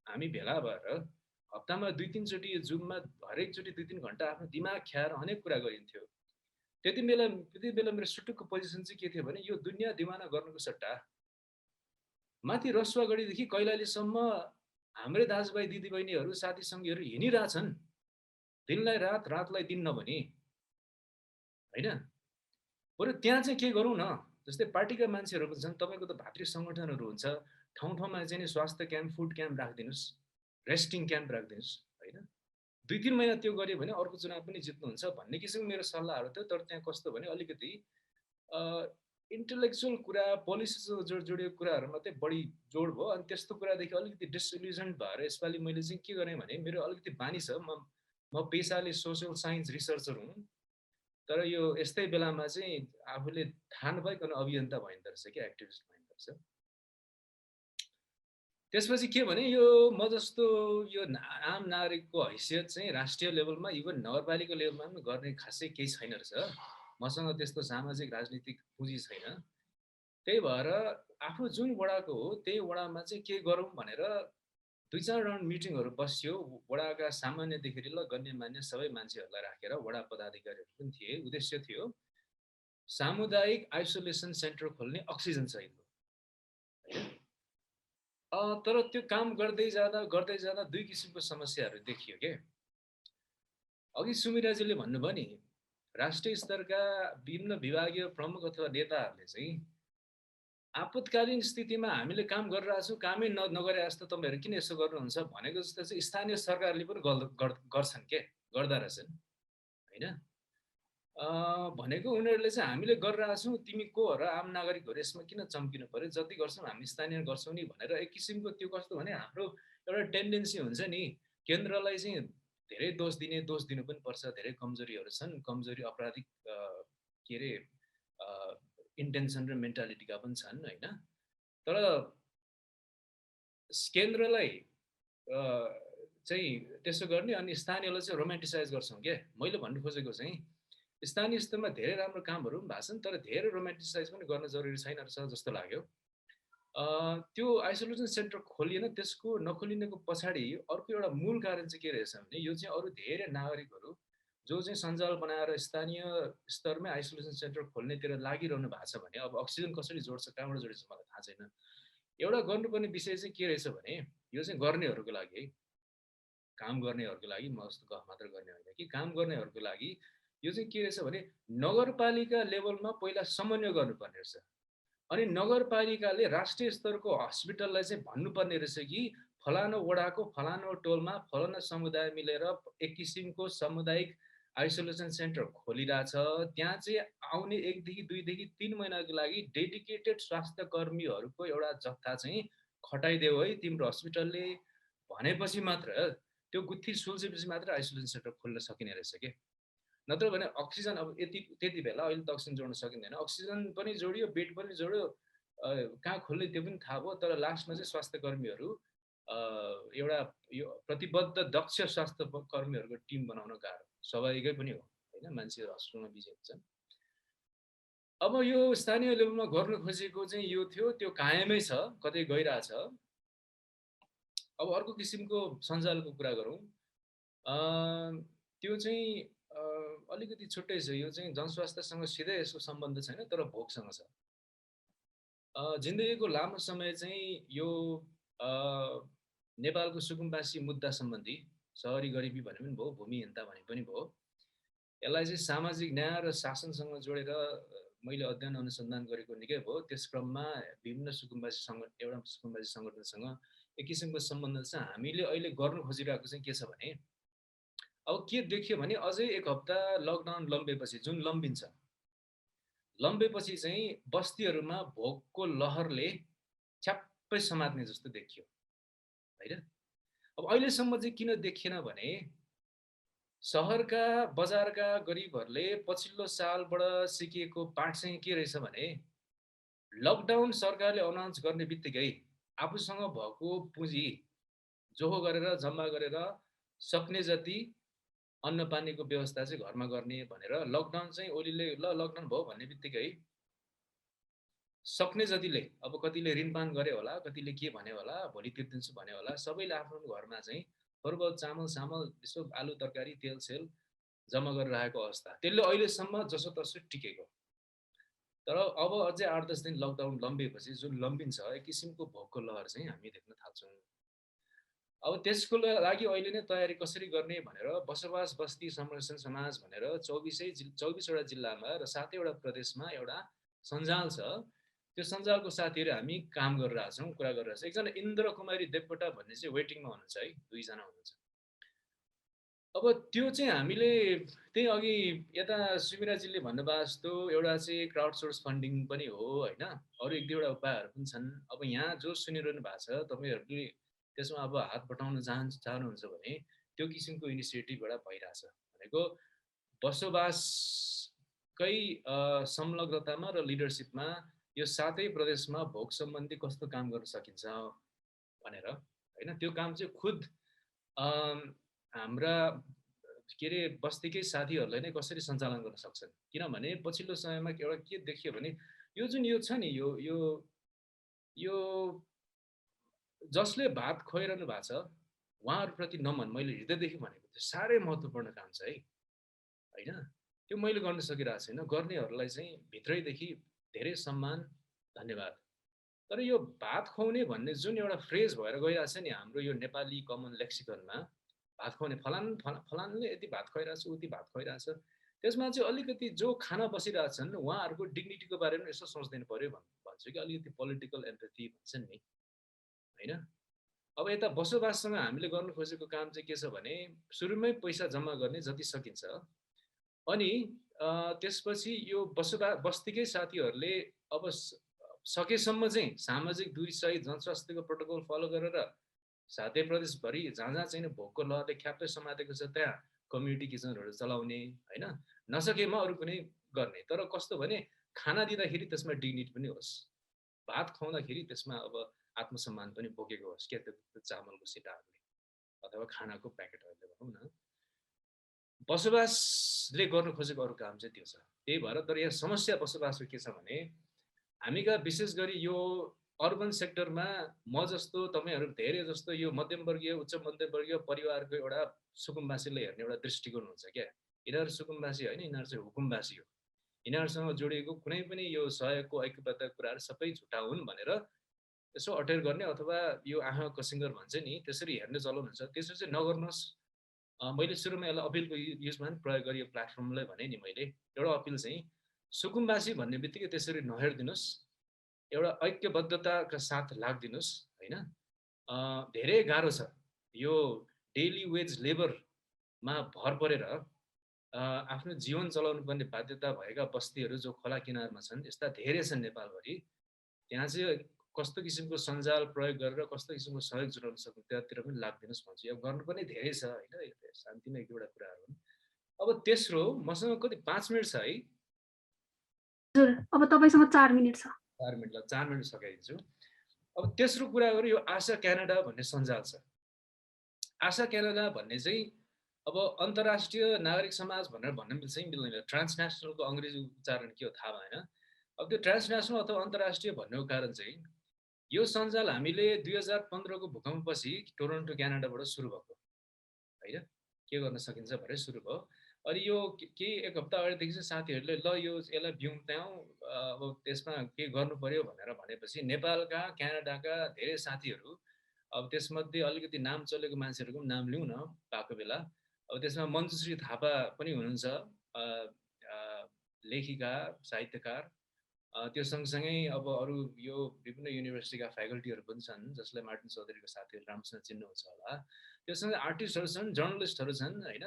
हामी भेला भएर हप्तामा 2-3 चोटि जुममा हरेकचोटि 2-3 घन्टा आफ्नो दिमाग ख्याएर अनेक कुरा गरिन्थ्यो। त्यति बेला मेरो सुटुकको पोजिसन चाहिँ के थियो भने यो दुनियाँ दिवाना गर्नुको सट्टा माथि रसुवागढीदेखि कैलालीसम्म हाम्रै दाजुभाइ दिदीबहिनीहरू साथी सङ्गीहरू हिँडिरहेछन्, दिनलाई रात रातलाई दिन नभनी हैन। बरु त्यहाँ चाहिँ के गरौँ न, जस्तै पार्टीका मान्छेहरू पनि छन्, तपाईँको त भातृ सङ्गठनहरू हुन्छ, ठाउँ ठाउँमा चाहिँ स्वास्थ्य क्याम्प फुड क्याम्प राखिदिनुहोस्, रेस्टिङ क्याम्प राखिदिनुहोस् हैन। 2-3 महिना त्यो गऱ्यो भने अर्को चुनाव पनि जित्नुहुन्छ भन्ने किसिमको मेरो सल्लाहहरू थियो। तर त्यहाँ कस्तो भने अलिकति इन्टेलेक्चुअल कुरा पोलिसीसँग जोडिएको कुराहरू मात्रै बढी जोड भयो। अनि त्यस्तो कुरादेखि अलिकति डिसइल्युजन भएर यसपालि मैले चाहिँ के गरेँ भने मेरो अलिकति बानी छ, म पेसाले सोसियल साइन्स रिसर्चर हुँ, तर यो यस्तै बेलामा चाहिँ आफूले थाहा नपाइकन अभियन्ता भइँदो रहेछ कि एक्टिभिस्ट भइँदो रहेछ। त्यसपछि के भने यो म जस्तो यो आम नागरिकको हैसियत चाहिँ राष्ट्रिय लेभलमा इभन नगरपालिका लेभलमा पनि गर्ने खासै केही छैन रहेछ। मसँग त्यस्तो सामाजिक राजनीतिक पुँजी छैन। त्यही भएर आफू जुन वडाको हो त्यही वडामा चाहिँ के गरौँ भनेर 2-4 राउन्ड मिटिङहरू बस्यो। वडाका सामान्यदेखि ल गण्यमान्य सबै मान्छेहरूलाई राखेर वडा पदाधिकारीहरू पनि थिए। उद्देश्य थियो सामुदायिक आइसोलेसन सेन्टर खोल्ने अक्सिजन सहितको। तर त्यो काम गर्दै जाँदा 2 किसिमको समस्याहरू देखियो के। अघि सुमिराजीले भन्नुभयो नि, राष्ट्रिय स्तरका विभिन्न विभागीय प्रमुख अथवा नेताहरूले चाहिँ आपतकालीन स्थितिमा हामीले काम गरिरहेछौँ, कामै नगरे जस्तो तपाईँहरू किन यसो गर्नुहुन्छ भनेको जस्तो चाहिँ स्थानीय सरकारले पनि गर्छन् के, गर्दा रहेछन् हैन। भनेको उनीहरूले चाहिँ हामीले गरिरहेछौँ, तिमी को हो र आम नागरिकहरू यसमा किन चम्किनु पर्यो, जति गर्छौँ हामी स्थानीय गर्छौँ नि भनेर एक किसिमको त्यो कस्तो भने हाम्रो एउटा टेन्डेन्सी हुन्छ नि, केन्द्रलाई चाहिँ धेरै दोष दिनु पनि पर्छ। धेरै कमजोरीहरू छन्, कमजोरी अपराधिक के अरे इन्टेन्सन र मेन्टालिटीका पनि छन् हैन। तर केन्द्रलाई चाहिँ त्यसो गर्ने अनि स्थानीयलाई चाहिँ रोमान्टिसाइज गर्छौँ के। मैले भन्नु खोजेको चाहिँ स्थानीय स्तरमा धेरै राम्रो कामहरू पनि भएको छन्, तर धेरै रोमान्टिसाइज पनि गर्न जरुरी छैन रहेछ जस्तो लाग्यो। त्यो आइसोलेसन सेन्टर खोलिएन, त्यसको नखोलिनेको पछाडि अर्को एउटा मूल कारण चाहिँ के रहेछ भने यो चाहिँ अरू धेरै नागरिकहरू जो चाहिँ सञ्जाल बनाएर स्थानीय स्तरमै आइसोलेसन सेन्टर खोल्नेतिर लागिरहनु भएको छ भने अब अक्सिजन कसरी जोड्छ, कहाँबाट जोडिन्छ मलाई थाहा छैन। एउटा गर्नुपर्ने विषय चाहिँ के रहेछ भने यो चाहिँ गर्नेहरूको लागि है, काम गर्नेहरूको लागि, म जस्तो गफ मात्र गर्ने होइन कि, काम गर्नेहरूको लागि यो चाहिँ के रहेछ भने नगरपालिका लेभलमा पहिला समन्वय गर्नुपर्ने रहेछ। अनि नगरपालिकाले राष्ट्रिय स्तरको हस्पिटललाई चाहिँ भन्नुपर्ने रहेछ कि फलानो वडाको फलानो टोलमा फलाना समुदाय मिलेर एक किसिमको सामुदायिक आइसोलेसन सेन्टर खोलिरहेछ, त्यहाँ चाहिँ आउने 1 देखि 3 महिनाको लागि डेडिकेटेड स्वास्थ्य कर्मीहरूको एउटा जत्था चाहिँ खटाइदेऊ है तिम्रो हस्पिटलले भनेपछि मात्र, त्यो गुत्थी सुल्झेपछि मात्र आइसोलेसन सेन्टर खोल्न सकिने रहेछ के। नत्र भने अक्सिजन अब त्यति बेला अहिले त अक्सिजन जोड्न सकिँदैन, अक्सिजन पनि जोडियो, बेड पनि जोड्यो, कहाँ खोल्ने त्यो पनि थाहा भयो। तर लास्टमा चाहिँ स्वास्थ्य कर्मीहरू एउटा यो प्रतिबद्ध दक्ष स्वास्थ्य कर्मीहरूको टिम बनाउन गाह्रो, स्वाभाविकै पनि हो हैन, मान्छेहरू हस्पिटलमा बिजी हुन्छन्। अब यो स्थानीय लेभलमा गर्न खोजेको चाहिँ यो थियो, त्यो कायमै छ, कतै गइरहेछ। अब अर्को किसिमको सञ्जालको कुरा गरौँ, त्यो चाहिँ अलिकति छुट्टै छ। यो चाहिँ जनस्वास्थ्यसँग सिधै यसको सम्बन्ध छैन, तर भोकसँग छ। जिन्दगीको लामो समय चाहिँ यो नेपालको सुकुम्बासी मुद्दा सम्बन्धी, सहरी गरिबी भने पनि भयो, भूमिहीनता भने पनि भयो, यसलाई चाहिँ सामाजिक न्याय र शासनसँग जोडेर मैले अध्ययन अनुसन्धान गरेको निकै भयो। त्यस क्रममा विभिन्न सुकुम्बासी सङ्गठनसँग एक किसिमको सम्बन्ध छ। हामीले अहिले गर्नु खोजिरहेको चाहिँ के छ भने अब के देखियो भने अझै 1 हप्ता लकडाउन लम्बेपछि, जुन लम्बेपछि चाहिँ बस्तीहरूमा भोकको लहरले छ्याप्पै समात्ने जस्तो देखियो हैन। अब अहिलेसम्म चाहिँ किन देखिएन भने सहरका बजारका गरिबहरूले पछिल्लो सालबाट सिकिएको पाठ चाहिँ के रहेछ भने लकडाउन सरकारले अनाउन्स गर्ने बित्तिकै आफूसँग भएको पुँजी जोहो गरेर जम्मा गरेर सक्ने जति अन्न पानीको व्यवस्था चाहिँ घरमा गर्ने भनेर लकडाउन चाहिँ ओलीले ल लकडाउन भयो भन्ने बित्तिकै सक्ने जतिले अब कतिले ऋणपान गरे होला, कतिले के भने होला, भोलि तिर्दिन्छु भने होला, सबैले आफ्नो घरमा चाहिँ थोरबहुत चामल सामल यसो आलु तरकारी तेल सेल जम्मा गरेर राखेको अवस्था, त्यसले अहिलेसम्म जसोतसो टिकेको। तर अब अझै 8-10 दिन लकडाउन लम्बिएपछि जुन लम्बिन्छ एक किसिमको भोकको लहर चाहिँ हामी देख्न थाल्छौँ। अब त्यसको लागि अहिले नै तयारी कसरी गर्ने भनेर बसोबास बस्ती संरक्षण समाज भनेर 24वटा जिल्लामा र 7वटा प्रदेशमा एउटा सञ्जाल छ। त्यो सञ्जालको साथीहरू हामी काम गरिरहेका छौँ, कुरा गरिरहेका छौँ। एकजना इन्द्र कुमारी देवकोटा भन्ने चाहिँ वेटिङमा हुनुहुन्छ है, 2 जना हुनुहुन्छ। अब त्यो चाहिँ हामीले त्यही अघि यता सुमिराजीले भन्नुभएको जस्तो एउटा चाहिँ क्राउड सोर्स फन्डिङ पनि हो होइन, अरू 1-2वटा उपायहरू पनि छन्। अब यहाँ जो सुनिरहनु भएको छ तपाईँहरूले त्यसमा अब हात बटाउन चाहनुहुन्छ भने त्यो किसिमको इनिसिएटिभ एउटा भइरहेछ भनेको बसोबासकै संलग्नतामा र लिडरसिपमा यो 7 प्रदेशमा भोक सम्बन्धी कस्तो काम गर्न सकिन्छ भनेर होइन, त्यो काम चाहिँ खुद हाम्रा के अरे बस्तीकै साथीहरूले नै कसरी सञ्चालन गर्न सक्छन्। किनभने पछिल्लो समयमा एउटा के देखियो भने यो जुन यो छ नि यो जसले भात खुवाइरहनु भएको छ उहाँहरूप्रति नमन मैले हृदयदेखि भनेको त्यो साह्रै महत्त्वपूर्ण काम छ है होइन, त्यो मैले गर्न सकिरहेको छैन। गर्नेहरूलाई चाहिँ भित्रैदेखि धेरै सम्मान धन्यवाद। तर यो भात खुवाउने भन्ने जुन एउटा फ्रेज भएर गइरहेको छ नि हाम्रो यो नेपाली कमन लेक्सिकनमा, भात खुवाउने फलानले यति भात खुवाइरहेछ उति भात खुवाइरहेछ, त्यसमा चाहिँ अलिकति जो खाना बसिरहेछन् उहाँहरूको डिग्निटीको बारेमा यसो सोच्दिनु पर्यो भन्छु कि अलिकति पोलिटिकल एम्पथी भन्छन् नि होइन। अब यता बसोबाससँग हामीले गर्नु खोजेको काम चाहिँ के छ भने सुरुमै पैसा जम्मा गर्ने जति सकिन्छ, अनि त्यसपछि यो बस्तीकै साथीहरूले अब सकेसम्म चाहिँ सामाजिक दूरी सहित जनस्वास्थ्यको प्रोटोकल फलो गरेर 7 प्रदेशभरि जहाँ जहाँ चाहिँ भोकको लहरले ख्याप्पै समातेको छ त्यहाँ कम्युनिटी किचनहरू चलाउने होइन, नसकेमा अरू कुनै गर्ने। तर कस्तो भने खाना दिँदाखेरि त्यसमा डिग्निटी पनि होस्, भात खुवाउँदाखेरि त्यसमा अब आत्मसम्मान पनि बोकेको होस् क्या त्यो चामलको सिटाहरूले अथवा खानाको प्याकेटहरूले भनौँ न। बसोबासले गर्नु खोजेको अरू काम चाहिँ त्यो छ। त्यही भएर तर यहाँ समस्या बसोबासको के छ भने हामीका विशेष गरी यो अर्बन सेक्टरमा म जस्तो तपाईँहरू धेरै जस्तो यो मध्यमवर्गीय उच्च मध्यमवर्गीय परिवारको एउटा सुकुम्बासीले हेर्ने एउटा दृष्टिकोण हुन्छ क्या। यिनीहरू सुकुम्बासी होइन, यिनीहरू चाहिँ हुकुमबासी हो। यिनीहरूसँग जोडिएको कुनै पनि यो सहयोगको ऐक्यबद्धको कुराहरू सबै झुटा हुन् भनेर यसो अटेर गर्ने अथवा यो आँखा कसिङ्गर भन्छ नि त्यसरी हेर्ने चलन हुन्छ। त्यसो चाहिँ नगर्नुहोस्। मैले सुरुमा यसलाई अपिलको युजमा पनि प्रयोग गरेँ, यो प्लेटफर्मलाई भने नि मैले एउटा अपिल चाहिँ सुकुम्बासी भन्ने बित्तिकै त्यसरी नहेरिदिनुहोस्, एउटा ऐक्यबद्धताका साथ लाग्दिनुहोस् होइन। धेरै गाह्रो छ यो डेली वेज लेबरमा भर परेर आफ्नो जीवन चलाउनु पर्ने बाध्यता भएका बस्तीहरू जो खोला किनारमा छन् यस्ता धेरै छन् नेपालभरि। त्यहाँ चाहिँ कस्तो किसिमको सञ्जाल प्रयोग गरेर कस्तो किसिमको सहयोग जुटाउन सक्नु त्यहाँतिर पनि लाग्दिनुहोस् भन्छु। अब गर्नुपर्ने धेरै छ होइन, शान्तिमा 1-2वटा कुराहरू हुन्। अब तेस्रो मसँग कति 5 मिनट छ है? हजुर, अब तपाईसँग 4 मिनट छ। 4 मिनट ल 4 मिनट सकाइदिन्छु। अब तेस्रो कुरा गरौँ, यो आशा क्यानाडा भन्ने सञ्जाल छ। आशा क्यानाडा भन्ने चाहिँ अब अन्तर्राष्ट्रिय नागरिक समाज भनेर भन्न मिल्छ कि मिल्दैन, ट्रान्सनेसनलको अङ्ग्रेजी उच्चारण के हो थाहा भएन। अब त्यो ट्रान्सनेसनल अथवा अन्तर्राष्ट्रिय भन्नुको कारण चाहिँ यो सञ्जाल हामीले 2015को भूकम्पपछि टोरन्टो क्यानाडाबाट सुरु भएको होइन, के गर्न सकिन्छ भनेर सुरु भयो। अनि यो केही 1 हप्ता अगाडिदेखि चाहिँ साथीहरूले ल यसलाई बिउत्याउँ अब त्यसमा के गर्नु पर्यो भनेर भनेपछि नेपालका क्यानाडाका धेरै साथीहरू, अब त्यसमध्ये अलिकति नाम चलेको मान्छेहरूको पनि नाम लिउँ न पाएको बेला। अब त्यसमा मञ्जुश्री थापा पनि हुनुहुन्छ, लेखिका साहित्यकार। त्यो सँगसँगै अब अरू यो विभिन्न युनिभर्सिटीका फ्याकल्टीहरू पनि छन् जसलाई मार्टिन चौधरीको साथीहरू राम्रोसँग चिन्नुहुन्छ होला। त्योसँग आर्टिस्टहरू छन्, जर्नलिस्टहरू छन् होइन,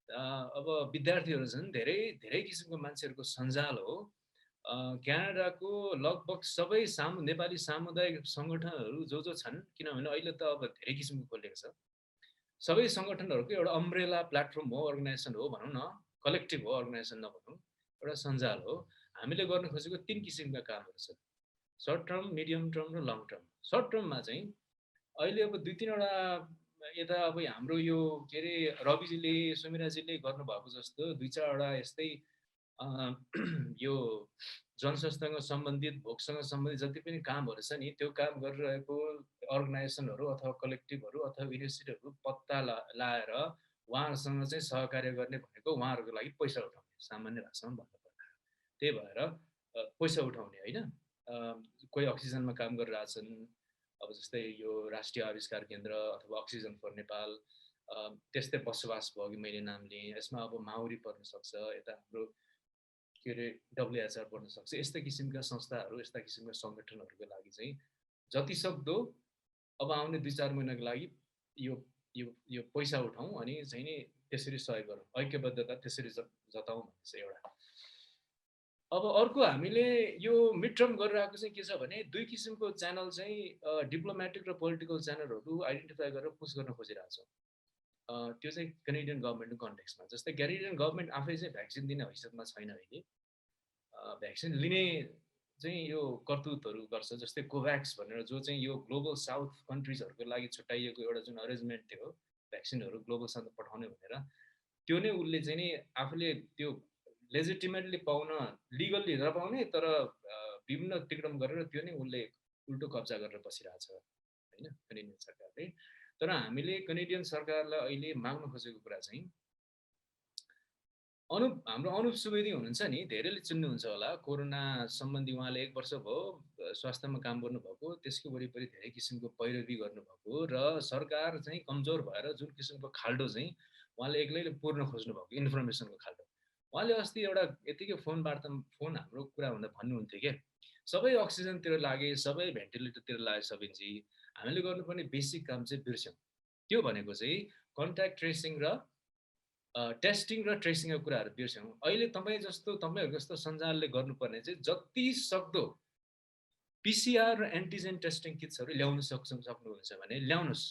अब विद्यार्थीहरू छन्, धेरै धेरै किसिमको मान्छेहरूको सञ्जाल हो। क्यानाडाको लगभग सबै नेपाली सामुदायिक सङ्गठनहरू जो छन्, किनभने अहिले त अब धेरै किसिमको खोलिएको छ। सबै सङ्गठनहरूको एउटा अम्ब्रेला प्लेटफर्म हो, अर्गनाइजेसन हो भनौँ न, कलेक्टिभ हो, अर्गनाइजेसन नभनौँ, एउटा सञ्जाल हो। हामीले गर्न खोजेको 3 किसिमका कामहरू छन्, सर्ट टर्म, मिडियम टर्म र लङ टर्म। सर्ट टर्ममा चाहिँ अहिले अब 2-3वटा यता अब हाम्रो यो के अरे रविजीले सुमिराजीले गर्नुभएको जस्तो 2-4वटा यस्तै यो जनस्वास्थ्यसँग सम्बन्धित भोकसँग सम्बन्धित जति पनि कामहरू छ नि त्यो काम गरिरहेको अर्गनाइजेसनहरू अथवा कलेक्टिभहरू अथवा इनिसिएटिभहरू पत्ता लाएर उहाँहरूसँग चाहिँ सहकार्य गर्ने भनेको उहाँहरूको लागि पैसा उठाउने, सामान्य भाषामा भन्नुपर्दा त्यही भएर पैसा उठाउने होइन। कोही अक्सिजनमा काम गरिरहेछन्, अब जस्तै यो राष्ट्रिय आविष्कार केन्द्र अथवा अक्सिजन फर नेपाल, त्यस्तै बसोबास भयो कि मैले नाम लिएँ, यसमा अब माउरी पर्न सक्छ, यता हाम्रो के अरे WHR पर्न सक्छ। यस्ता किसिमका संस्थाहरू, यस्ता किसिमका सङ्गठनहरूको लागि चाहिँ जतिसक्दो अब आउने 2-4 महिनाको लागि यो पैसा उठाउँ अनि चाहिँ नि त्यसरी सहयोग गरौँ, ऐक्यबद्धता त्यसरी जताउँ भन्ने चाहिँ एउटा। अब अर्को हामीले यो मिड टर्म गरिरहेको चाहिँ के छ भने 2 किसिमको च्यानल चाहिँ डिप्लोमेटिक र पोलिटिकल च्यानलहरू आइडेन्टिफाई गरेर पुस गर्न खोजिरहेको छ। त्यो चाहिँ कैनेडियन गभर्मेन्टको कन्टेक्स्टमा। जस्तै कैनेडियन गभर्मेन्ट आफै चाहिँ भ्याक्सिन दिने हैसियतमा छैन अहिले, भ्याक्सिन लिने चाहिँ यो करतुतहरू गर्छ। जस्तै कोभ्याक्स भनेर जो चाहिँ यो ग्लोबल साउथ कन्ट्रिजहरूको लागि छुट्याइएको एउटा जुन अरेन्जमेन्ट थियो भ्याक्सिनहरू ग्लोबल साउथ पठाउने भनेर, त्यो नै उसले चाहिँ नि आफूले त्यो लेजिटिमेटली पाउन, लिगल्ली नपाउने तर विभिन्न तिक्रम गरेर त्यो नै उसले उल्टो कब्जा गरेर बसिरहेछ होइन कैनेडियन सरकारले। तर हामीले कैनेडियन सरकारलाई अहिले माग्न खोजेको कुरा चाहिँ हाम्रो अनुप सुवेदी हुनुहुन्छ नि, धेरैले चिन्नुहुन्छ होला, कोरोना सम्बन्धी उहाँले 1 वर्ष भयो स्वास्थ्यमा काम गर्नुभएको, त्यसको वरिपरि धेरै किसिमको पैरवी गर्नुभएको र सरकार चाहिँ कमजोर भएर जुन किसिमको खाल्डो चाहिँ उहाँले एक्लैले पूर्ण खोज्नु भएको इन्फर्मेसनको खाल्डो, उहाँले अस्ति एउटा यतिकै फोन हाम्रो कुरा हुँदा भन्नुहुन्थ्यो के सबै अक्सिजनतिर लागे, सबै भेन्टिलेटरतिर लागे सबिनजी, हामीले गर्नुपर्ने बेसिक काम चाहिँ बिर्स्यौँ। त्यो भनेको चाहिँ कन्ट्याक्ट ट्रेसिङ र टेस्टिङ र ट्रेसिङको कुराहरू बिर्स्यौँ। अहिले तपाईँहरूको जस्तो सञ्जालले गर्नुपर्ने चाहिँ जति सक्दो PCR र एन्टिजेन टेस्टिङ किट्सहरू ल्याउन सक्नुहुन्छ भने ल्याउनुहोस्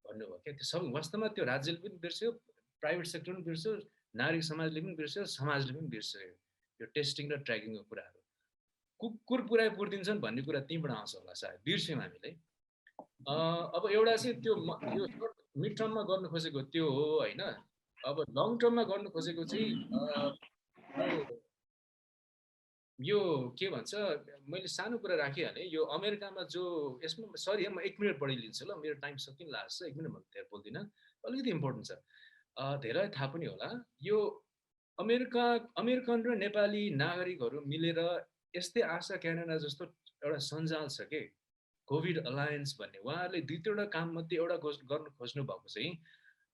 भन्नुभयो क्या। त्यो सबै वास्तवमा त्यो राज्यले पनि बिर्स्यो, प्राइभेट सेक्टर पनि बिर्स्यो, नागरिक समाजले पनि बिर्स्यो, समाजले पनि बिर्स्यो यो टेस्टिङ र ट्र्याकिङको कुराहरू। कुकुर पुऱ्याइदिन्छन् भन्ने कुरा त्यहीँबाट आउँछ होला सायद, बिर्स्यौँ हामीले। अब एउटा चाहिँ त्यो यो मिड टर्ममा गर्नु खोजेको त्यो हो होइन। अब लङ टर्ममा गर्नु खोजेको चाहिँ यो के भन्छ, मैले सानो कुरा राखिहालेँ। यो अमेरिकामा जो यसमा सरी म 1 मिनट बढी लिन्छु ल, मेरो टाइम सकिन लाग्छ, 1 मिनट भन्दा धेरै बोल्दिनँ, अलिकति इम्पोर्टेन्ट छ। धेरै थाहा पनि होला, यो अमेरिकन र नेपाली नागरिकहरू मिलेर यस्तै आशा क्यानाडा जस्तो एउटा सञ्जाल छ के, कोभिड अलायन्स भन्ने। उहाँहरूले 2-3वटा काम मध्ये एउटा गर्नु खोज्नु भएको चाहिँ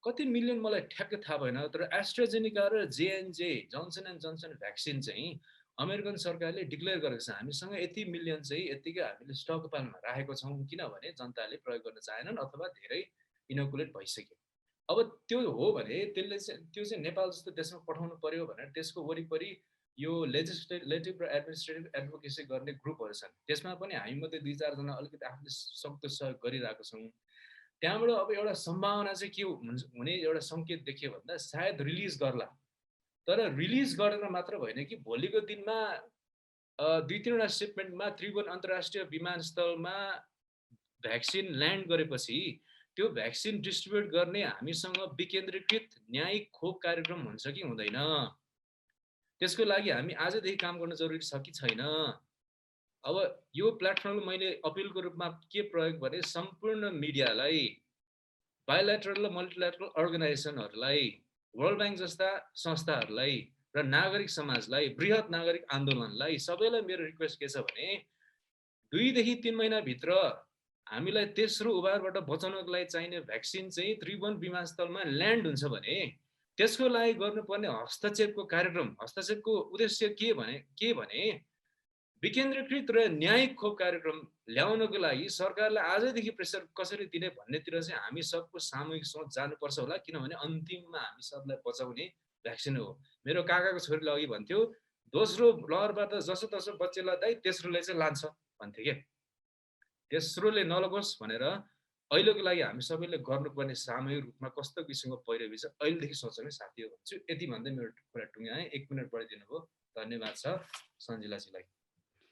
कति मिलियन मलाई ठ्याक्कै थाहा भएन, तर एस्ट्राजेनिका र JNJ Johnson and Johnson vaccine चाहिँ अमेरिकन सरकारले डिक्लेयर गरेको छ हामीसँग यति मिलियन चाहिँ यतिकै हामीले स्टकपालमा राखेको छौँ, किनभने जनताले प्रयोग गर्न चाहेनन् अथवा धेरै इनोकुलेट भइसक्यो। अब त्यो हो भने त्यो चाहिँ नेपाल जस्तो देशमा पठाउनु पर्यो भनेर त्यसको वरिपरि यो लेजिस्लेटिभ र एडमिनिस्ट्रेटिभ एडभोकेसी गर्ने ग्रुपहरू छन्। त्यसमा पनि हामी मध्ये 2-4 जना अलिकति आफूले सक्दो सहयोग गरिरहेको छौँ। त्यहाँबाट अब एउटा सम्भावना चाहिँ के हुने एउटा सङ्केत देखियो भन्दा सायद रिलिज गर्ला, तर रिलिज गरेर मात्र भएन कि भोलिको दिनमा 2-3वटा सिपमेन्टमा त्रिभुवन अन्तर्राष्ट्रिय विमानस्थलमा भ्याक्सिन ल्यान्ड गरेपछि त्यो भ्याक्सिन डिस्ट्रिब्युट गर्ने हामीसँग विकेन्द्रीकृत न्यायिक खोप कार्यक्रम हुन्छ कि हुँदैन, त्यसको लागि हामी आजदेखि काम गर्न जरुरी छ कि छैन। अब यो प्लेटफर्मले मैले अपिलको रूपमा के प्रयोग भने सम्पूर्ण मिडियालाई, बायोलेटरल र मल्टिलेटरल अर्गनाइजेसनहरूलाई, वर्ल्ड ब्याङ्क जस्ता संस्थाहरूलाई र नागरिक समाजलाई, बृहत नागरिक आन्दोलनलाई, सबैलाई मेरो रिक्वेस्ट के छ भने 2देखि 3 महिनाभित्र हामीलाई तेस्रो उभारबाट बचाउनको लागि चाहिने भ्याक्सिन चाहिँ त्रिभुवन विमानस्थलमा ल्यान्ड हुन्छ भने त्यसको लागि गर्नुपर्ने हस्तक्षेपको कार्यक्रम, हस्तक्षेपको उद्देश्य के भने विकेन्द्रीकृत र न्यायिक खोप कार्यक्रम ल्याउनको लागि सरकारलाई आजैदेखि प्रेसर कसरी दिने भन्नेतिर चाहिँ हामी सबको सामूहिक सोच जानुपर्छ होला, किनभने अन्तिममा हामी सबलाई बचाउने भ्याक्सिन हो। मेरो काकाको छोरीले अघि भन्थ्यो दोस्रो लहरबाट जसोतसो बच्चेलाई दाइ तेस्रोले चाहिँ लान्छ भन्थे के, तेस्रोले नलगोस् भनेर अहिलेको लागि हामी सबैले गर्नुपर्ने सामूहिक रूपमा कस्तो किसिमको पहिरवी छ अहिलेदेखि सोच्ने साथी हो भन्छु। यति भन्दै मेरो कुरा टुङ्ग्याएँ। 1 मिनट बढाइदिनु भयो। धन्यवाद छ सञ्जिलाजीलाई।